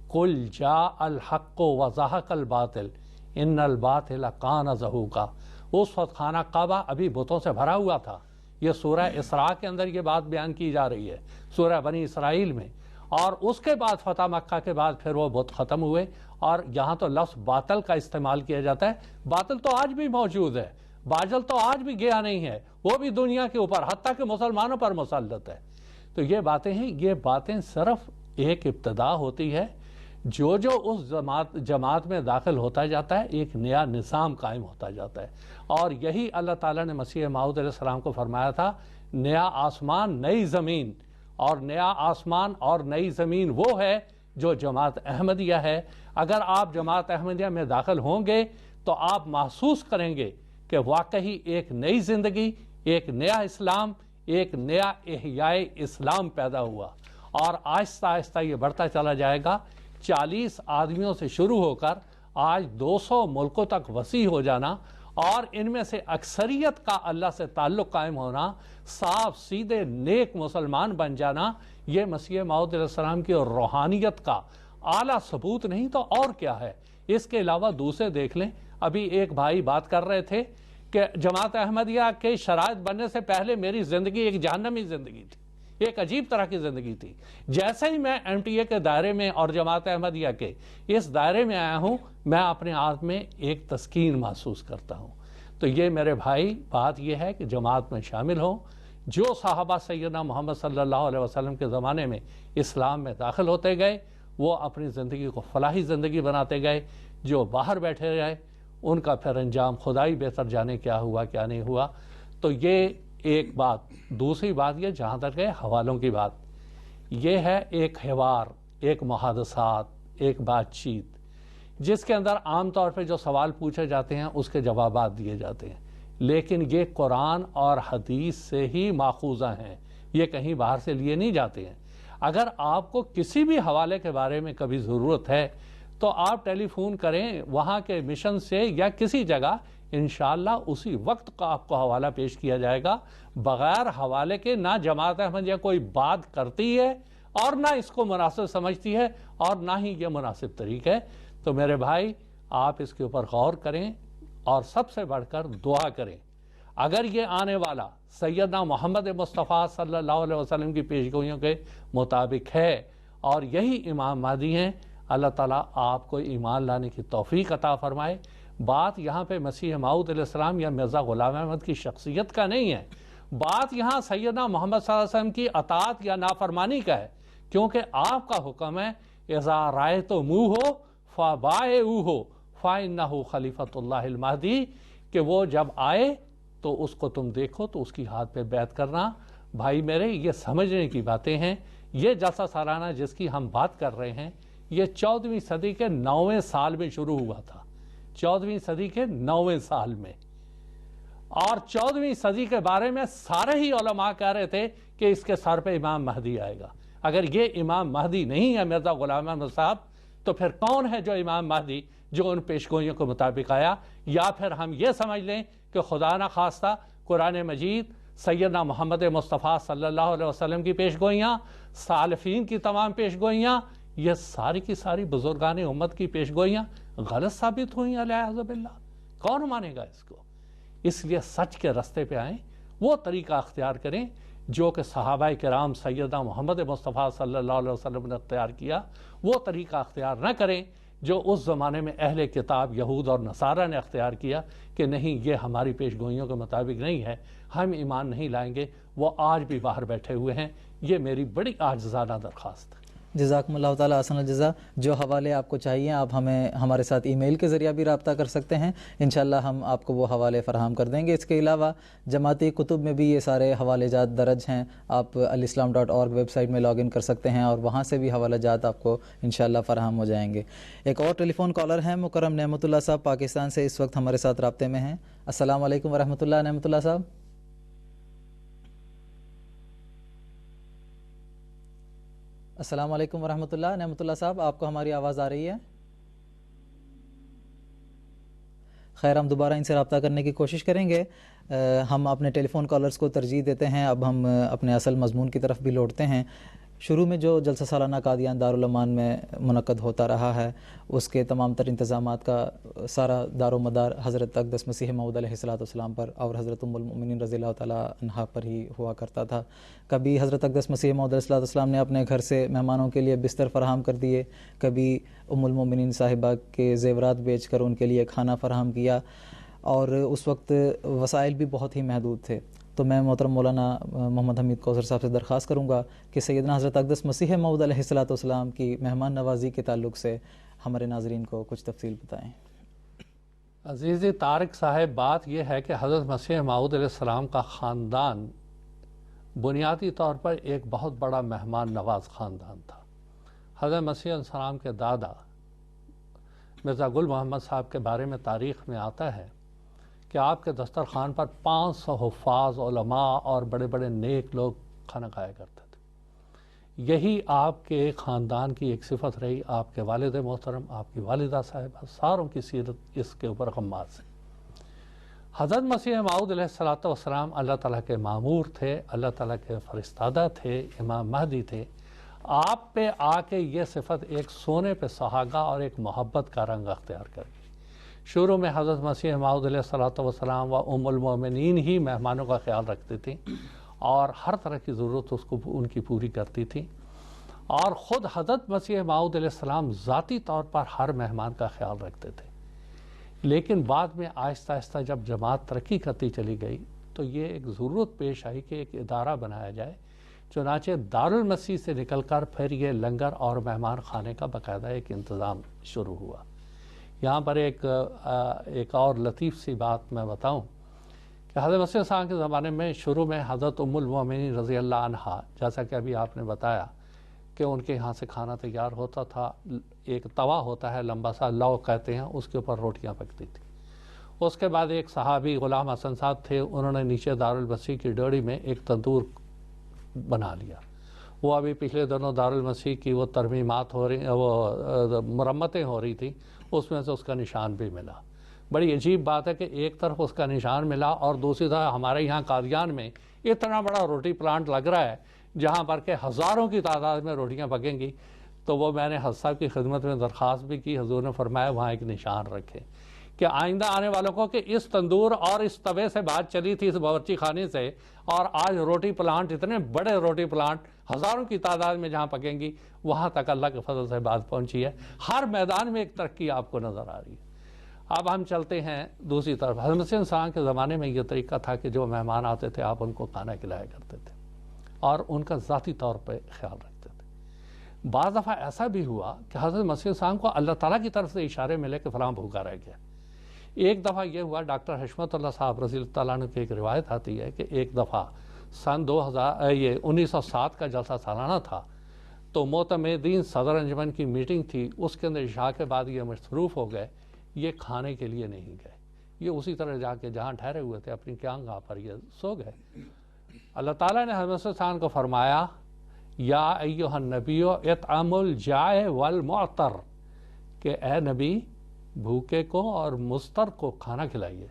قل جاء الحق وزہق الباطل ان الباطل کان زہوقا۔ اس وقت خانہ کعبہ ابھی بتوں سے بھرا ہوا تھا۔ یہ سورہ اسراء کے اندر یہ بات بیان کی جا رہی ہے، سورہ بنی اسرائیل میں۔ اور اس کے بعد فتح مکہ کے بعد پھر وہ بت ختم ہوئے، اور یہاں تو لفظ باطل کا استعمال کیا جاتا ہے۔ باطل تو آج بھی موجود ہے، باطل تو آج بھی گیا نہیں ہے، وہ بھی دنیا کے اوپر حتیٰ کہ مسلمانوں پر مسلط ہے۔ تو یہ باتیں ہیں، یہ باتیں صرف ایک ابتدا ہوتی ہے۔ جو جو اس جماعت میں داخل ہوتا جاتا ہے، ایک نیا نظام قائم ہوتا جاتا ہے۔ اور یہی اللہ تعالیٰ نے مسیح موعود علیہ السلام کو فرمایا تھا، نیا آسمان نئی زمین، اور نیا آسمان اور نئی زمین وہ ہے جو جماعت احمدیہ ہے۔ اگر آپ جماعت احمدیہ میں داخل ہوں گے تو آپ محسوس کریں گے کہ واقعی ایک نئی زندگی، ایک نیا اسلام، ایک نیا احیاء اسلام پیدا ہوا، اور آہستہ آہستہ یہ بڑھتا چلا جائے گا۔ 40 آدمیوں سے شروع ہو کر آج 200 ملکوں تک وسیع ہو جانا، اور ان میں سے اکثریت کا اللہ سے تعلق قائم ہونا، صاف سیدھے نیک مسلمان بن جانا، یہ مسیح موعود علیہ السلام کی روحانیت کا اعلیٰ ثبوت نہیں تو اور کیا ہے؟ اس کے علاوہ دوسرے دیکھ لیں، ابھی ایک بھائی بات کر رہے تھے کہ جماعت احمدیہ کے شرائط بننے سے پہلے میری زندگی ایک جہنمی زندگی تھی، ایک عجیب طرح کی زندگی تھی۔ جیسے ہی میں ایم ٹی اے کے دائرے میں اور جماعت احمدیہ کے اس دائرے میں آیا ہوں، میں اپنے آپ میں ایک تسکین محسوس کرتا ہوں۔ تو یہ میرے بھائی بات یہ ہے کہ جماعت میں شامل ہوں۔ جو صحابہ سیدنا محمد صلی اللہ علیہ وسلم کے زمانے میں اسلام میں داخل ہوتے گئے، وہ اپنی زندگی کو فلاحی زندگی بناتے گئے۔ جو باہر بیٹھے رہے، ان کا پھر انجام خدائی بہتر جانے کیا ہوا کیا نہیں ہوا۔ تو یہ ایک بات۔ دوسری بات یہ، جہاں تک ہے حوالوں کی بات، یہ ہے ایک حوار، ایک محادثات، ایک بات چیت، جس کے اندر عام طور پہ جو سوال پوچھے جاتے ہیں اس کے جوابات دیے جاتے ہیں، لیکن یہ قرآن اور حدیث سے ہی ماخوذہ ہیں، یہ کہیں باہر سے لیے نہیں جاتے ہیں۔ اگر آپ کو کسی بھی حوالے کے بارے میں کبھی ضرورت ہے تو آپ ٹیلی فون کریں وہاں کے مشن سے یا کسی جگہ، انشاءاللہ اسی وقت کا آپ کو حوالہ پیش کیا جائے گا۔ بغیر حوالے کے نہ جماعت احمدیہ کوئی بات کرتی ہے اور نہ اس کو مناسب سمجھتی ہے اور نہ ہی یہ مناسب طریق ہے۔ تو میرے بھائی آپ اس کے اوپر غور کریں اور سب سے بڑھ کر دعا کریں۔ اگر یہ آنے والا سیدنا محمد مصطفیٰ صلی اللہ علیہ وسلم کی پیشگوئیوں کے مطابق ہے اور یہی امام مہدی ہیں، اللہ تعالیٰ آپ کو ایمان لانے کی توفیق عطا فرمائے۔ بات یہاں پہ مسیح موعود علیہ السلام یا مرزا غلام احمد کی شخصیت کا نہیں ہے، بات یہاں سیدنا محمد صلی اللہ علیہ وسلم کی اطاعت یا نافرمانی کا ہے، کیونکہ آپ کا حکم ہے اذا رأیتموہ فبایعوہ فإنہ خلیفۃ اللہ المہدی، کہ وہ جب آئے تو اس کو تم دیکھو تو اس کی ہاتھ پہ بیعت کرنا۔ بھائی میرے، یہ سمجھنے کی باتیں ہیں۔ یہ جلسہ سالانہ جس کی ہم بات کر رہے ہیں یہ 14ویں صدی کے 9ویں سال میں شروع ہوا تھا، 14ویں صدی کے 9ویں سال میں، اور 14ویں صدی کے بارے میں سارے ہی علماء کہہ رہے تھے کہ اس کے سر پہ امام مہدی آئے گا۔ اگر یہ امام مہدی نہیں ہے مرزا غلام احمد صاحب، تو پھر کون ہے جو امام مہدی جو ان پیشگوئیوں کے مطابق آیا؟ یا پھر ہم یہ سمجھ لیں کہ خدا نہ خواستہ قرآن مجید، سیدنا محمد مصطفیٰ صلی اللہ علیہ وسلم کی پیشگوئیاں، سالفین کی تمام پیشگوئیاں، یہ ساری کی ساری بزرگان امت کی پیشگوئیاں غلط ثابت ہوئیں علیہ باللہ؟ کون مانے گا اس کو؟ اس لیے سچ کے رستے پہ آئیں، وہ طریقہ اختیار کریں جو کہ صحابہ کرام سیدنا محمد مصطفیٰ صلی اللہ علیہ وسلم نے اختیار کیا، وہ طریقہ اختیار نہ کریں جو اس زمانے میں اہل کتاب یہود اور نصارہ نے اختیار کیا کہ نہیں یہ ہماری پیشگوئیوں کے مطابق نہیں ہے، ہم ایمان نہیں لائیں گے۔ وہ آج بھی باہر بیٹھے ہوئے ہیں۔ یہ میری بڑی عاجزانہ درخواست ہے۔ جزاکم اللہ تعالیٰ احسن الجزا۔ جو حوالے آپ کو چاہیے آپ ہمیں ہمارے ساتھ ای میل کے ذریعہ بھی رابطہ کر سکتے ہیں، انشاءاللہ ہم آپ کو وہ حوالے فراہم کر دیں گے۔ اس کے علاوہ جماعتی کتب میں بھی یہ سارے حوالے جات درج ہیں، آپ الاسلام.org ویب سائٹ میں لاگ ان کر سکتے ہیں اور وہاں سے بھی حوالہ جات آپ کو انشاءاللہ فراہم ہو جائیں گے۔ ایک اور ٹیلی فون کالر ہیں مکرم نعمت اللہ صاحب پاکستان سے، اس وقت ہمارے ساتھ رابطے میں ہیں۔ السلام علیکم ورحمۃ اللہ۔ نعمت اللہ صاحب، السلام علیکم ورحمۃ اللہ۔ نعمت اللہ صاحب، آپ کو ہماری آواز آ رہی ہے؟ خیر، ہم دوبارہ ان سے رابطہ کرنے کی کوشش کریں گے۔ ہم اپنے ٹیلی فون کالرز کو ترجیح دیتے ہیں۔ اب ہم اپنے اصل مضمون کی طرف بھی لوٹتے ہیں۔ شروع میں جو جلسہ سالانہ قادیان دارالایمان میں منعقد ہوتا رہا ہے، اس کے تمام تر انتظامات کا سارا دار و مدار حضرت اقدس مسیح موعود علیہ السلام پر اور حضرت ام المؤمنین رضی اللہ تعالیٰ عنہا پر ہی ہوا کرتا تھا۔ کبھی حضرت اقدس مسیح موعود علیہ السلام نے اپنے گھر سے مہمانوں کے لیے بستر فراہم کر دیے، کبھی ام المؤمنین صاحبہ کے زیورات بیچ کر ان کے لیے کھانا فراہم کیا، اور اس وقت وسائل بھی بہت ہی محدود تھے۔ تو میں محترم مولانا محمد حمید کوثر صاحب سے درخواست کروں گا کہ سیدنا حضرت اقدس مسیح موعود علیہ السلام کی مہمان نوازی کے تعلق سے ہمارے ناظرین کو کچھ تفصیل بتائیں۔ عزیزی طارق صاحب، بات یہ ہے کہ حضرت مسیح موعود علیہ السلام کا خاندان بنیادی طور پر ایک بہت بڑا مہمان نواز خاندان تھا۔ حضرت مسیح علیہ السلام کے دادا مرزا گل محمد صاحب کے بارے میں تاریخ میں آتا ہے کہ آپ کے دسترخوان پر 500 حفاظ، علماء اور بڑے بڑے نیک لوگ کھانا کھایا کرتے تھے۔ یہی آپ کے خاندان کی ایک صفت رہی۔ آپ کے والد محترم، آپ کی والدہ صاحبہ، ساروں کی سیرت اس کے اوپر غماز ہے۔ حضرت مسیح موعود علیہ السلام اللہ تعالیٰ کے مامور تھے، اللہ تعالیٰ کے فرستادہ تھے، امام مہدی تھے۔ آپ پہ آ کے یہ صفت ایک سونے پہ سہاگا اور ایک محبت کا رنگ اختیار کر گئی۔ شروع میں حضرت مسیح موعود علیہ السلام و ام المؤمنین ہی مہمانوں کا خیال رکھتی تھیں اور ہر طرح کی ضرورت اس کو ان کی پوری کرتی تھی، اور خود حضرت مسیح موعود علیہ السلام ذاتی طور پر ہر مہمان کا خیال رکھتے تھے۔ لیکن بعد میں آہستہ آہستہ جب جماعت ترقی کرتی چلی گئی تو یہ ایک ضرورت پیش آئی کہ ایک ادارہ بنایا جائے۔ چنانچہ دارالمسیح سے نکل کر پھر یہ لنگر اور مہمان خانے کا باقاعدہ ایک انتظام شروع ہوا۔ یہاں پر ایک اور لطیف سی بات میں بتاؤں کہ حضرت مسیح السلام کے زمانے میں شروع میں حضرت ام المؤمنین رضی اللہ عنہا، جیسا کہ ابھی آپ نے بتایا کہ ان کے یہاں سے کھانا تیار ہوتا تھا، ایک توا ہوتا ہے لمبا سا، لو کہتے ہیں، اس کے اوپر روٹیاں پکتی تھیں۔ اس کے بعد ایک صحابی غلام حسن صاحب تھے، انہوں نے نیچے دارالمسیح کی ڈیڑھی میں ایک تندور بنا لیا۔ وہ ابھی پچھلے دنوں دارالمسیح کی وہ ترمیمات ہو رہی، وہ مرمتیں ہو رہی تھیں، اس میں سے اس کا نشان بھی ملا۔ بڑی عجیب بات ہے کہ ایک طرف اس کا نشان ملا اور دوسری طرف ہمارے یہاں قادیان میں اتنا بڑا روٹی پلانٹ لگ رہا ہے جہاں پر کہ ہزاروں کی تعداد میں روٹیاں پکیں گی۔ تو وہ میں نے حضرت صاحب کی خدمت میں درخواست بھی کی، حضور نے فرمایا وہاں ایک نشان رکھے کہ آئندہ آنے والوں کو کہ اس تندور اور اس توے سے بات چلی تھی، اس باورچی خانے سے، اور آج روٹی پلانٹ، اتنے بڑے روٹی پلانٹ ہزاروں کی تعداد میں جہاں پکیں گی، وہاں تک اللہ کے فضل سے بات پہنچی ہے۔ ہر میدان میں ایک ترقی آپ کو نظر آ رہی ہے۔ اب ہم چلتے ہیں دوسری طرف۔ حضرت مسیح انسان کے زمانے میں یہ طریقہ تھا کہ جو مہمان آتے تھے آپ ان کو کھانا کھلایا کرتے تھے اور ان کا ذاتی طور پہ خیال رکھتے تھے۔ بعض دفعہ ایسا بھی ہوا کہ حضرت مسیح انسان کو اللہ تعالیٰ کی طرف سے اشارے ملے کہ فلاں بھوکا رہ گیا۔ ایک دفعہ یہ ہوا، ڈاکٹر حشمت اللہ صاحب رضی اللہ تعالیٰ عنہ کی ایک روایت آتی ہے کہ ایک دفعہ سن 1907 کا جلسہ سالانہ تھا، تو معتمدین صدر انجمن کی میٹنگ تھی، اس کے اندر عشاء کے بعد یہ مصروف ہو گئے، یہ کھانے کے لیے نہیں گئے، یہ اسی طرح جا کے جہاں ٹھہرے ہوئے تھے اپنی قیامگاہ پر یہ سو گئے۔ اللہ تعالیٰ نے حضرت انسان کو فرمایا، یا ایھا النبی اطعم الجائع والمعطر، کہ اے نبی بھوکے کو اور مضطر کو کھانا کھلائیے۔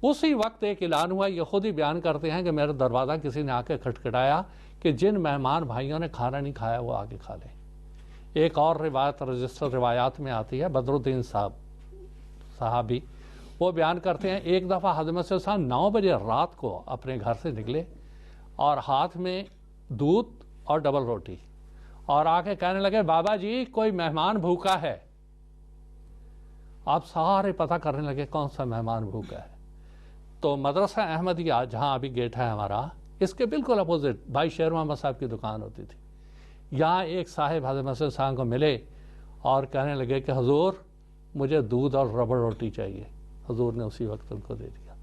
اسی وقت ایک اعلان ہوا، یہ خود ہی بیان کرتے ہیں کہ میرا دروازہ کسی نے آ کے کھٹکھٹایا کہ جن مہمان بھائیوں نے کھانا نہیں کھایا وہ آگے کھا لیں۔ ایک اور روایت رجسٹر روایات میں آتی ہے، بدر الدین صحابی، وہ بیان کرتے ہیں ایک دفعہ حضرت مسیح صاحب 9 بجے رات کو اپنے گھر سے نکلے اور ہاتھ میں دودھ اور ڈبل روٹی، اور آ کے کہنے لگے بابا جی کوئی مہمان بھوکا ہے۔ آپ سارے پتہ کرنے لگے کون سا مہمان بھوکا ہے۔ تو مدرسہ احمدیہ جہاں ابھی گیٹ ہے ہمارا، اس کے بالکل اپوزٹ بھائی شیر محمد صاحب کی دکان ہوتی تھی۔ یہاں ایک صاحب حضرت مسیح صاحب کو ملے اور کہنے لگے کہ حضور مجھے دودھ اور ربڑ روٹی چاہیے۔ حضور نے اسی وقت ان کو دے دیا۔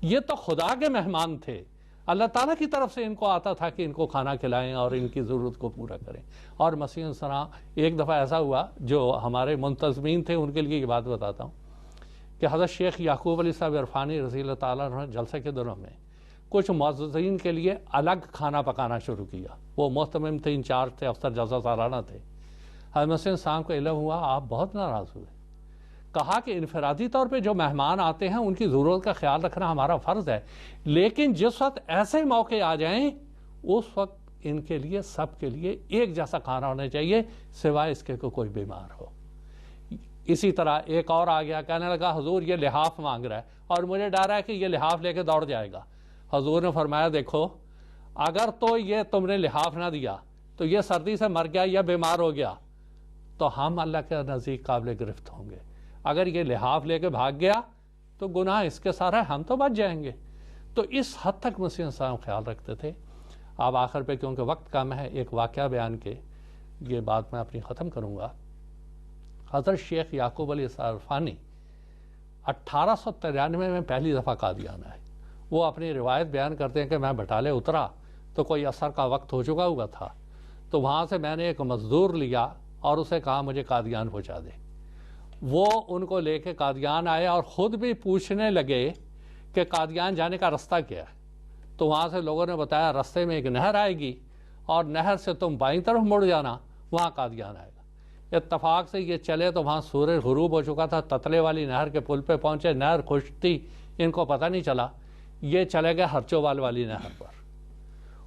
یہ تو خدا کے مہمان تھے، اللہ تعالیٰ کی طرف سے ان کو آتا تھا کہ ان کو کھانا کھلائیں اور ان کی ضرورت کو پورا کریں۔ اور مسیح السلام ایک دفعہ ایسا ہوا، جو ہمارے منتظمین تھے ان کے لیے یہ بات بتاتا ہوں کہ حضرت شیخ یعقوب علی صاحب عرفانی رضی اللہ تعالیٰ عنہ جلسے کے دنوں میں کچھ معززین کے لیے الگ کھانا پکانا شروع کیا۔ وہ محتمم تھے، انچارج تھے، افسر جلسہ سالانہ تھے۔ حضرت مسیح السلام کو علم ہوا، آپ بہت ناراض ہوئے۔ کہا کہ انفرادی طور پہ جو مہمان آتے ہیں ان کی ضرورت کا خیال رکھنا ہمارا فرض ہے، لیکن جس وقت ایسے موقع آ جائیں اس وقت ان کے لیے سب کے لیے ایک جیسا کھانا ہونا چاہیے، سوائے اس کے کوئی بیمار ہو۔ اسی طرح ایک اور آ گیا، کہنے لگا حضور یہ لحاف مانگ رہا ہے اور مجھے ڈر ہے کہ یہ لحاف لے کے دوڑ جائے گا۔ حضور نے فرمایا دیکھو اگر تو یہ تم نے لحاف نہ دیا تو یہ سردی سے مر گیا یا بیمار ہو گیا تو ہم اللہ کے نزدیک قابل گرفت ہوں گے، اگر یہ لحاف لے کے بھاگ گیا تو گناہ اس کے سارا ہم تو بچ جائیں گے۔ تو اس حد تک مسیح السلام خیال رکھتے تھے۔ اب آخر پہ کیونکہ وقت کم ہے ایک واقعہ بیان کے یہ بات میں اپنی ختم کروں گا۔ حضرت شیخ یعقوب علی عرفانی 1893 میں پہلی دفعہ قادیان آئے۔ وہ اپنی روایت بیان کرتے ہیں کہ میں بٹالے اترا تو کوئی عصر کا وقت ہو چکا ہوا تھا، تو وہاں سے میں نے ایک مزدور لیا اور اسے کہا مجھے قادیان پہنچا دے۔ وہ ان کو لے کے قادیان آئے اور خود بھی پوچھنے لگے کہ قادیان جانے کا رستہ کیا ہے۔ تو وہاں سے لوگوں نے بتایا رستے میں ایک نہر آئے گی اور نہر سے تم بائیں طرف مڑ جانا، وہاں قادیان آئے گا۔ اتفاق سے یہ چلے تو وہاں سورج غروب ہو چکا تھا، تتلے والی نہر کے پل پہ پہنچے، نہر خشک تھی، ان کو پتہ نہیں چلا، یہ چلے گئے ہرچوال والی نہر پر۔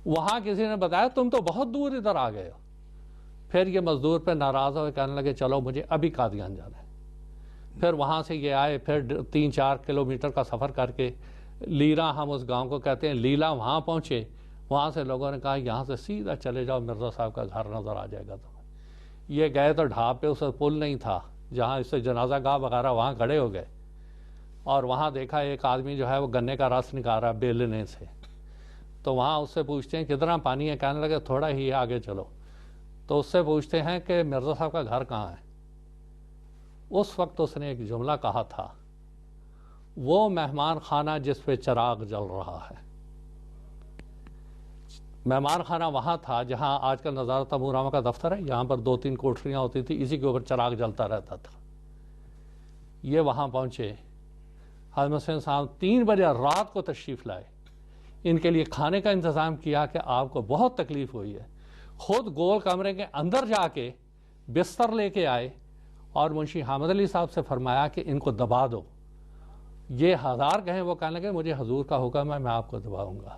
وہاں کسی نے بتایا تم تو بہت دور ادھر آ گئے ہو۔ پھر یہ مزدور پہ ناراض ہوئے، کہنے لگے چلو مجھے ابھی قادیان جانا ہے۔ پھر وہاں سے یہ آئے، پھر 3-4 کلومیٹر کا سفر کر کے لیلا، ہم اس گاؤں کو کہتے ہیں لیلا، وہاں پہنچے۔ وہاں سے لوگوں نے کہا یہاں سے سیدھا چلے جاؤ، مرزا صاحب کا گھر نظر آ جائے گا تمہیں۔ یہ گئے تو ڈھاب پہ اس پل نہیں تھا جہاں اس سے جنازہ گاہ وغیرہ، وہاں کھڑے ہو گئے اور وہاں دیکھا ایک آدمی جو ہے وہ گنے کا رس نکال رہا ہے بیلنے سے۔ تو وہاں اس سے پوچھتے ہیں کتنا پانی ہے، کہنے لگے تھوڑا ہی آگے چلو۔ تو اس سے پوچھتے ہیں کہ مرزا صاحب کا گھر کہاں ہے؟ اس وقت اس نے ایک جملہ کہا تھا، وہ مہمان خانہ جس پہ چراغ جل رہا ہے۔ مہمان خانہ وہاں تھا جہاں آج کل نظارت امورامہ کا دفتر ہے، یہاں پر 2-3 کوٹریاں ہوتی تھی، اسی کے اوپر چراغ جلتا رہتا تھا۔ یہ وہاں پہنچے، حضرت حسین صاحب 3 بجے رات کو تشریف لائے، ان کے لیے کھانے کا انتظام کیا کہ آپ کو بہت تکلیف ہوئی ہے، خود گول کمرے کے اندر جا کے بستر لے کے آئے اور منشی حامد علی صاحب سے فرمایا کہ ان کو دبا دو۔ یہ 1000 کہیں، وہ کہنے لگے مجھے حضور کا حکم ہے، میں آپ کو دباؤں گا۔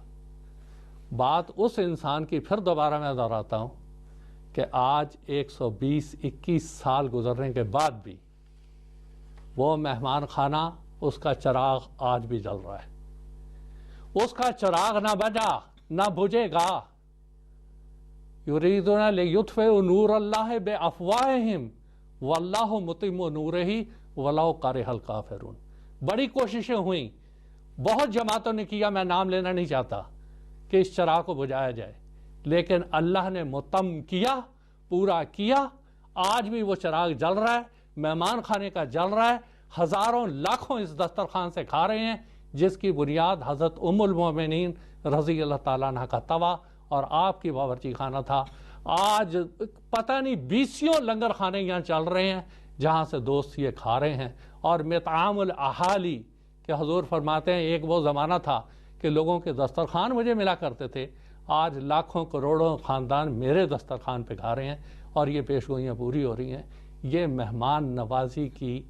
بات اس انسان کی پھر دوبارہ میں دہراتا ہوں کہ آج 120-21 سال گزرنے کے بعد بھی وہ مہمان خانہ، اس کا چراغ آج بھی جل رہا ہے، اس کا چراغ نہ بجا نہ بجھے گا۔ یریدون لیطفئوا نور اللہ بافواہہم واللہ متم نورہ ولو کرہ الکافرون۔ بڑی کوششیں ہوئیں، بہت جماعتوں نے کیا، میں نام لینا نہیں چاہتا، کہ اس چراغ کو بجھایا جائے، لیکن اللہ نے متم کیا، پورا کیا۔ آج بھی وہ چراغ جل رہا ہے، مہمان خانے کا جل رہا ہے، ہزاروں لاکھوں اس دسترخوان سے کھا رہے ہیں، جس کی بنیاد حضرت ام المومنین رضی اللہ تعالیٰ عنہ کا توا اور آپ کی باورچی خانہ تھا۔ آج پتہ نہیں 20 لنگر خانے یہاں چل رہے ہیں جہاں سے دوست یہ کھا رہے ہیں۔ اور مطعام الاحالی کہ حضور فرماتے ہیں ایک وہ زمانہ تھا کہ لوگوں کے دسترخوان مجھے ملا کرتے تھے، آج لاکھوں کروڑوں خاندان میرے دسترخوان پہ کھا رہے ہیں اور یہ پیشگوئیاں پوری ہو رہی ہیں۔ یہ مہمان نوازی کی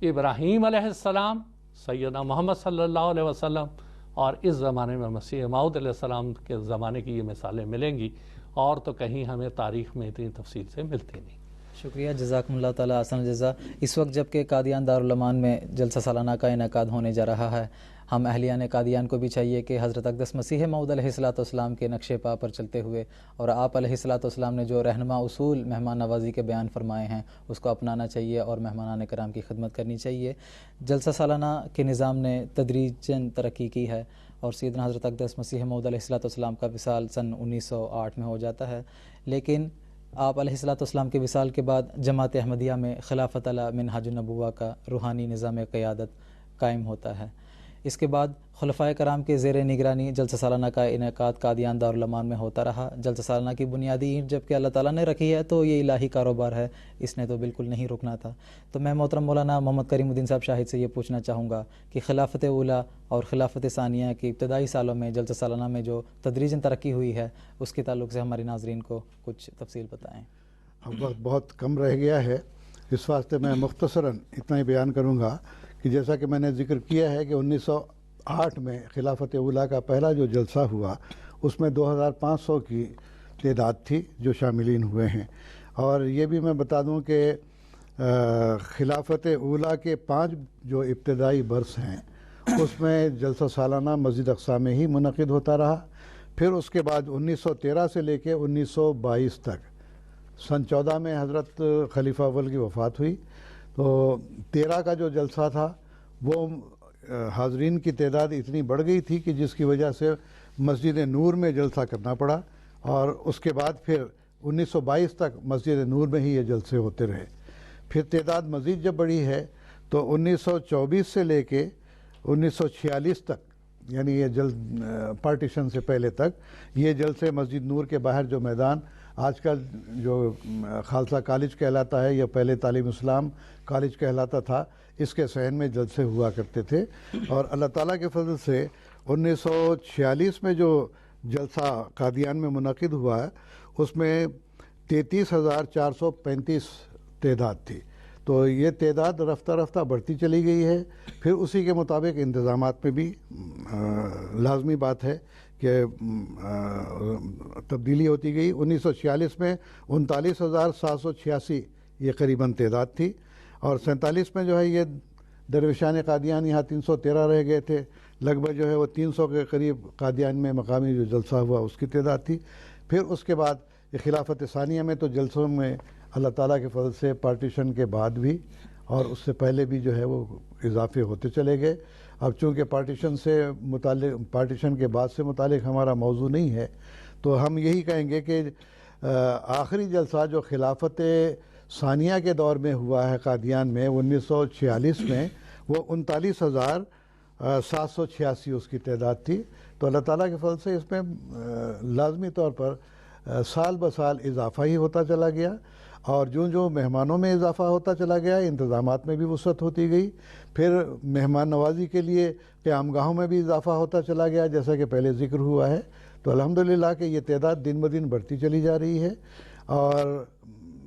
ابراہیم علیہ السلام، سیدنا محمد صلی اللہ علیہ وسلم اور اس زمانے میں مسیح موعود علیہ السلام کے زمانے کی یہ مثالیں ملیں گی، اور تو کہیں ہمیں تاریخ میں اتنی تفصیل سے ملتی نہیں۔ شکریہ، جزاکم اللہ تعالیٰ احسن جزا۔ اس وقت جب کہ قادیان دارالعلومان میں جلسہ سالانہ کا انعقاد ہونے جا رہا ہے، ہم اہلیان قادیان کو بھی چاہیے کہ حضرت اقدس مسیح موعود علیہ السلام کے نقش پا پر چلتے ہوئے اور آپ علیہ السلام نے جو رہنما اصول مہمان نوازی کے بیان فرمائے ہیں اس کو اپنانا چاہیے اور مہمانان کرام کی خدمت کرنی چاہیے۔ جلسہ سالانہ کے نظام نے تدریجاً ترقی کی ہے اور سیدنا حضرت اقدس مسیح موعود علیہ السلام کا وصال سن 1908 میں ہو جاتا ہے، لیکن آپ علیہ السلام کے وصال کے بعد جماعت احمدیہ میں خلافت علی منہاج النبوہ کا روحانی نظام قیادت قائم ہوتا ہے۔ اس کے بعد خلفائے کرام کے زیر نگرانی جلسہ سالانہ کا انعقاد قادیان دارالعلومان میں ہوتا رہا۔ جلسہ سالانہ کی بنیادی اینٹ جب کہ اللہ تعالیٰ نے رکھی ہے تو یہ الہی کاروبار ہے، اس نے تو بالکل نہیں رکنا تھا۔ تو میں محترم مولانا محمد کریم الدین صاحب شاہد سے یہ پوچھنا چاہوں گا کہ خلافت اولیٰ اور خلافت ثانیہ کی ابتدائی سالوں میں جلسہ سالانہ میں جو تدریجاً ترقی ہوئی ہے اس کے تعلق سے ہمارے ناظرین کو کچھ تفصیل بتائیں۔ اب وقت بہت کم رہ گیا ہے، اس واسطے میں مختصراً اتنا ہی بیان کروں گا کہ جیسا کہ میں نے ذکر کیا ہے کہ 1908 میں خلافت اولیٰ کا پہلا جو جلسہ ہوا اس میں 2500 کی تعداد تھی جو شاملین ہوئے ہیں، اور یہ بھی میں بتا دوں کہ خلافت اولیٰ کے 5 جو ابتدائی برس ہیں اس میں جلسہ سالانہ مسجد اقصیٰ میں ہی منعقد ہوتا رہا۔ پھر اس کے بعد 1913 سے لے کے 1922 تک، سن 14 میں حضرت خلیفہ اول کی وفات ہوئی، تو 13 کا جو جلسہ تھا وہ حاضرین کی تعداد اتنی بڑھ گئی تھی کہ جس کی وجہ سے مسجد نور میں جلسہ کرنا پڑا، اور اس کے بعد پھر 1922 تک مسجد نور میں ہی یہ جلسے ہوتے رہے۔ پھر تعداد مزید جب بڑھی ہے تو 1924 سے لے کے 1946 تک، یعنی یہ پارٹیشن سے پہلے تک یہ جلسے مسجد نور کے باہر جو میدان آج کل جو خالصہ کالج کہلاتا ہے یا پہلے تعلیم اسلام کالج کہلاتا تھا، اس کے صحن میں جلسے ہوا کرتے تھے۔ اور اللہ تعالیٰ کے فضل سے 1946 میں جو جلسہ قادیان میں منعقد ہوا ہے اس میں 33,435 تعداد تھی، تو یہ تعداد رفتہ رفتہ بڑھتی چلی گئی ہے۔ پھر اسی کے مطابق انتظامات میں بھی لازمی بات ہے کہ تبدیلی ہوتی گئی۔ 1946 میں 39,786 یہ قریباً تعداد تھی، اور 47 میں جو ہے یہ درویشان قادیان یہاں 313 رہ گئے تھے، لگ بھگ جو ہے وہ 300 کے قریب قادیان میں مقامی جو جلسہ ہوا اس کی تعداد تھی۔ پھر اس کے بعد خلافت ثانیہ میں تو جلسوں میں اللہ تعالیٰ کے فضل سے پارٹیشن کے بعد بھی اور اس سے پہلے بھی جو ہے وہ اضافے ہوتے چلے گئے۔ اب چونکہ پارٹیشن کے بعد سے متعلق ہمارا موضوع نہیں ہے، تو ہم یہی کہیں گے کہ آخری جلسہ جو خلافت ثانیہ کے دور میں ہوا ہے قادیان میں 1946 میں، وہ 39,000 786 اس کی تعداد تھی. تو اللہ تعالیٰ کے فضل سے اس میں لازمی طور پر سال بہ سال اضافہ ہی ہوتا چلا گیا، اور جو مہمانوں میں اضافہ ہوتا چلا گیا، انتظامات میں بھی وسعت ہوتی گئی. پھر مہمان نوازی کے لیے قیام گاہوں میں بھی اضافہ ہوتا چلا گیا، جیسا کہ پہلے ذکر ہوا ہے. تو الحمدللہ کہ یہ تعداد دن بدن بڑھتی چلی جا رہی ہے، اور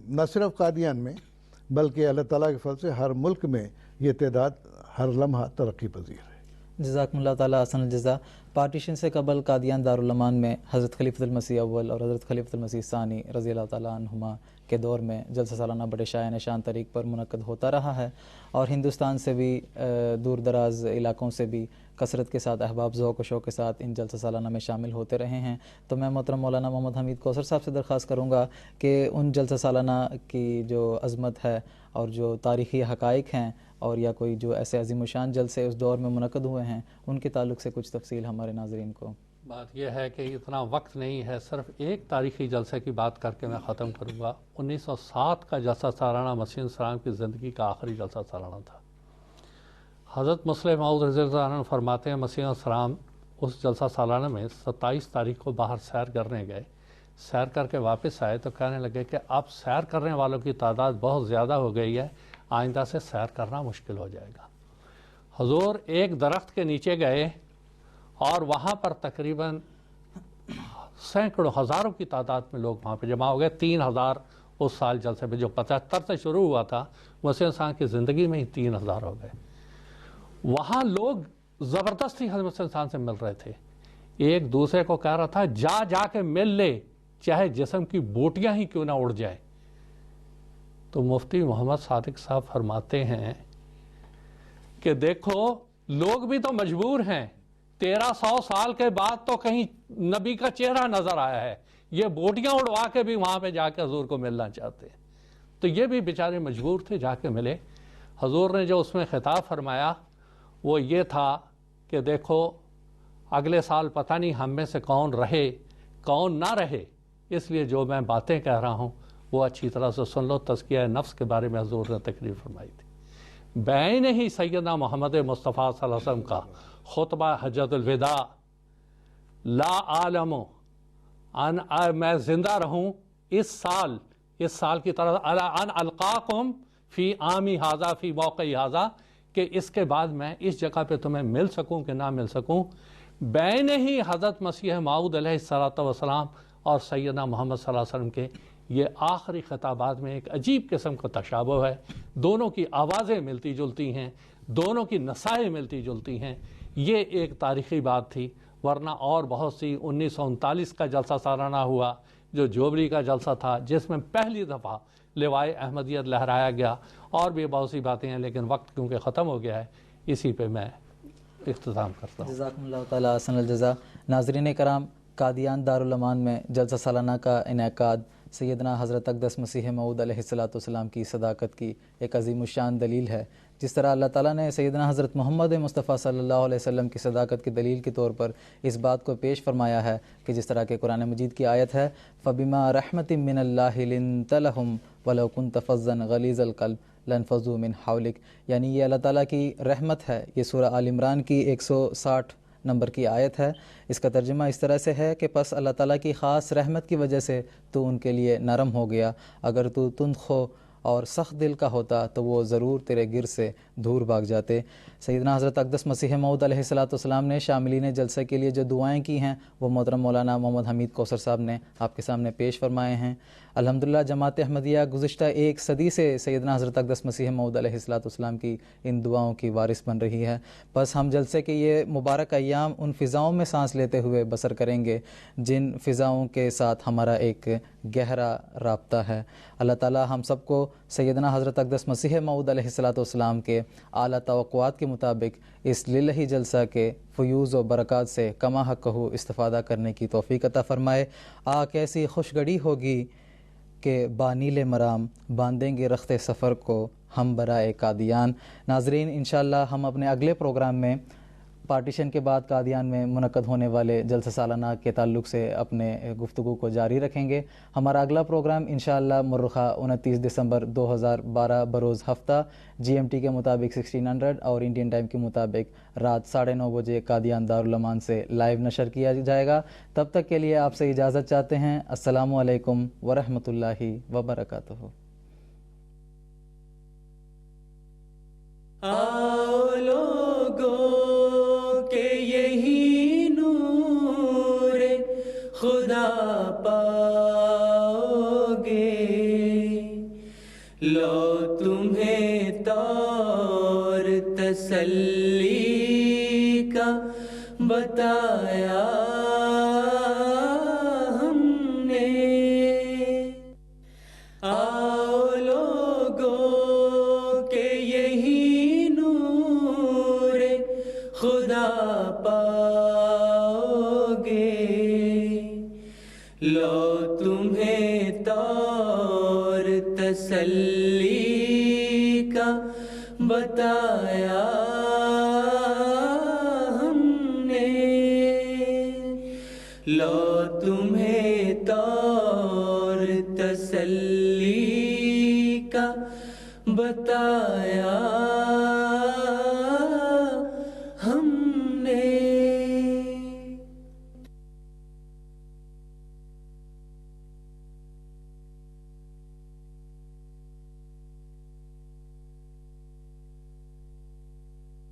نہ صرف قادیان میں بلکہ اللہ تعالیٰ کے فضل سے ہر ملک میں یہ تعداد ہر لمحہ ترقی پذیر ہے. جزاکم اللہ تعالیٰ احسن الجزا. پارٹیشن سے قبل قادیان دارالمان میں حضرت خلیفۃ المسیح اول اور حضرت خلیفۃ المسیح ثانی رضی اللہ تعالیٰ عنہما کے دور میں جلسہ سالانہ بڑے شایع نشان طریق پر منعقد ہوتا رہا ہے، اور ہندوستان سے بھی دور دراز علاقوں سے بھی کثرت کے ساتھ احباب ذوق و شوق کے ساتھ ان جلسہ سالانہ میں شامل ہوتے رہے ہیں. تو میں محترم مولانا محمد حمید کوثر صاحب سے درخواست کروں گا کہ ان جلسہ سالانہ کی جو عظمت ہے اور جو تاریخی حقائق ہیں، اور یا کوئی جو ایسے عظیم الشان جلسے اس دور میں منعقد ہوئے ہیں، ان کے تعلق سے کچھ تفصیل ہمارے ناظرین کو. بات یہ ہے کہ اتنا وقت نہیں ہے، صرف ایک تاریخی جلسے کی بات کر کے میں ختم کروں گا. 1907 کا جلسہ سالانہ مسیح السلام کی زندگی کا آخری جلسہ سالانہ تھا. حضرت مسلم موعود رضی اللہ عنہ فرماتے ہیں مسیح السلام اس جلسہ سالانہ میں 27 تاریخ کو باہر سیر کرنے گئے. سیر کر کے واپس آئے تو کہنے لگے کہ اب سیر کرنے والوں کی تعداد بہت زیادہ ہو گئی ہے، آئندہ سے سیر کرنا مشکل ہو جائے گا. حضور ایک درخت کے نیچے گئے اور وہاں پر تقریباً سینکڑوں ہزاروں کی تعداد میں لوگ وہاں پہ جمع ہو گئے. 3000 اس سال جلسے پہ جو 75 سے شروع ہوا تھا، مسیح انسان کی زندگی میں ہی 3000 ہو گئے. وہاں لوگ زبردستی حضرت انسان سے مل رہے تھے. ایک دوسرے کو کہہ رہا تھا جا کے مل لے، چاہے جسم کی بوٹیاں ہی کیوں نہ اڑ جائیں. تو مفتی محمد صادق صاحب فرماتے ہیں کہ دیکھو لوگ بھی تو مجبور ہیں، 1300 سال کے بعد تو کہیں نبی کا چہرہ نظر آیا ہے، یہ بوٹیاں اڑوا کے بھی وہاں پہ جا کے حضور کو ملنا چاہتے ہیں. تو یہ بھی بیچارے مجبور تھے، جا کے ملے. حضور نے جو اس میں خطاب فرمایا وہ یہ تھا کہ دیکھو اگلے سال پتہ نہیں ہم میں سے کون رہے کون نہ رہے، اس لیے جو میں باتیں کہہ رہا ہوں وہ اچھی طرح سے سن لو. تزکیہ نفس کے بارے میں حضور نے تقریر فرمائی تھی. بین ہی سیدنا محمد مصطفیٰ صلی اللہ علیہ وسلم کا خطبہ حجۃ الوداع، لا عالم میں زندہ رہوں اس سال کی طرح ان القاکم فی عامی ھذا فی موقعی ھذا، کہ اس کے بعد میں اس جگہ پہ تمہیں مل سکوں کہ نہ مل سکوں. بین ہی حضرت مسیح موعود علیہ الصلوۃ والسلام اور سیدنا محمد صلی اللہ علیہ وسلم کے یہ آخری خطابات میں ایک عجیب قسم کا تشابہ ہے. دونوں کی آوازیں ملتی جلتی ہیں، دونوں کی نصائح ملتی جلتی ہیں. یہ ایک تاریخی بات تھی، ورنہ اور بہت سی 1939 کا جلسہ سالانہ ہوا جو جوبلی کا جلسہ تھا، جس میں پہلی دفعہ لوائے احمدیت لہرایا گیا، اور بھی بہت سی باتیں ہیں، لیکن وقت کیونکہ ختم ہو گیا ہے اسی پہ میں اختتام کرتا ہوں. جزاکم اللہ تعالیٰ احسن الجزا. ناظرین کرام، قادیان دارالمان میں جلسہ سالانہ کا انعقاد سیدنا حضرت اقدس مسیح موعود علیہ السلام کی صداقت کی ایک عظیم الشان دلیل ہے. جس طرح اللہ تعالیٰ نے سیدنا حضرت محمد مصطفیٰ صلی اللہ علیہ وسلم کی صداقت کی دلیل کے طور پر اس بات کو پیش فرمایا ہے کہ جس طرح کہ قرآن مجید کی آیت ہے فَبِمَا رَحْمَةٍ مِّنَ اللَّهِ لِنْتَ لَهُمْ وَلَوْ كُنْتَ فَظًّا غَلِيظَ الْقَلْبِ لَانفَضُّوا مِنْ حَوْلِكَ. یعنی یہ اللہ تعالیٰ کی رحمت ہے. یہ سورہ آل عمران کی 160 نمبر کی آیت ہے. اس کا ترجمہ اس طرح سے ہے کہ پس اللہ تعالیٰ کی خاص رحمت کی وجہ سے تو ان کے لیے نرم ہو گیا. اگر تو تندخو اور سخت دل کا ہوتا تو وہ ضرور تیرے گر سے دور بھاگ جاتے. سیدنا حضرت اقدس مسیح موعود علیہ السلام نے شاملین جلسے کے لیے جو دعائیں کی ہیں وہ محترم مولانا محمد حمید کوثر صاحب نے آپ کے سامنے پیش فرمائے ہیں. الحمدللہ جماعت احمدیہ گزشتہ ایک صدی سے سیدنا حضرت اقدس مسیح موعود علیہ السلام کی ان دعاؤں کی وارث بن رہی ہے. بس ہم جلسے کے یہ مبارک ایام ان فضاؤں میں سانس لیتے ہوئے بسر کریں گے جن فضاؤں کے ساتھ ہمارا ایک گہرا رابطہ ہے. اللہ تعالی ہم سب کو سیدنا حضرت اقدس مسیح موعود علیہ السلام کے اعلیٰ توقعات کے مطابق اس للہی جلسہ کے فیوز و برکات سے کما حق ہو استفادہ کرنے کی توفیق عطا فرمائے. کیسی خوش گھڑی ہوگی کہ بانیل مرام باندھیں گے رخت سفر کو ہم برائے قادیان. ناظرین انشاءاللہ ہم اپنے اگلے پروگرام میں پارٹیشن کے بعد قادیان میں منعقد ہونے والے جلسہ سالانہ کے تعلق سے اپنے گفتگو کو جاری رکھیں گے. ہمارا اگلا پروگرام انشاءاللہ مورخہ 29 دسمبر 2012 بروز ہفتہ GMT کے مطابق 1600 اور انڈین ٹائم کے مطابق رات 9:30 بجے قادیان دارالامان سے لائیو نشر کیا جائے گا. تب تک کے لیے آپ سے اجازت چاہتے ہیں. السلام علیکم ورحمۃ اللہ وبرکاتہ. آؤ لوگوں کہ یہی نور خدا پاؤ گے، لو تمہیں طور تسلی کا بتایا ہم نے. آؤ لوگوں کہ یہی نور خدا پاؤ گے، لو تمہیں طور تسلی کا بتایا ہم نے، لو تمہیں طور تسلی کا بتایا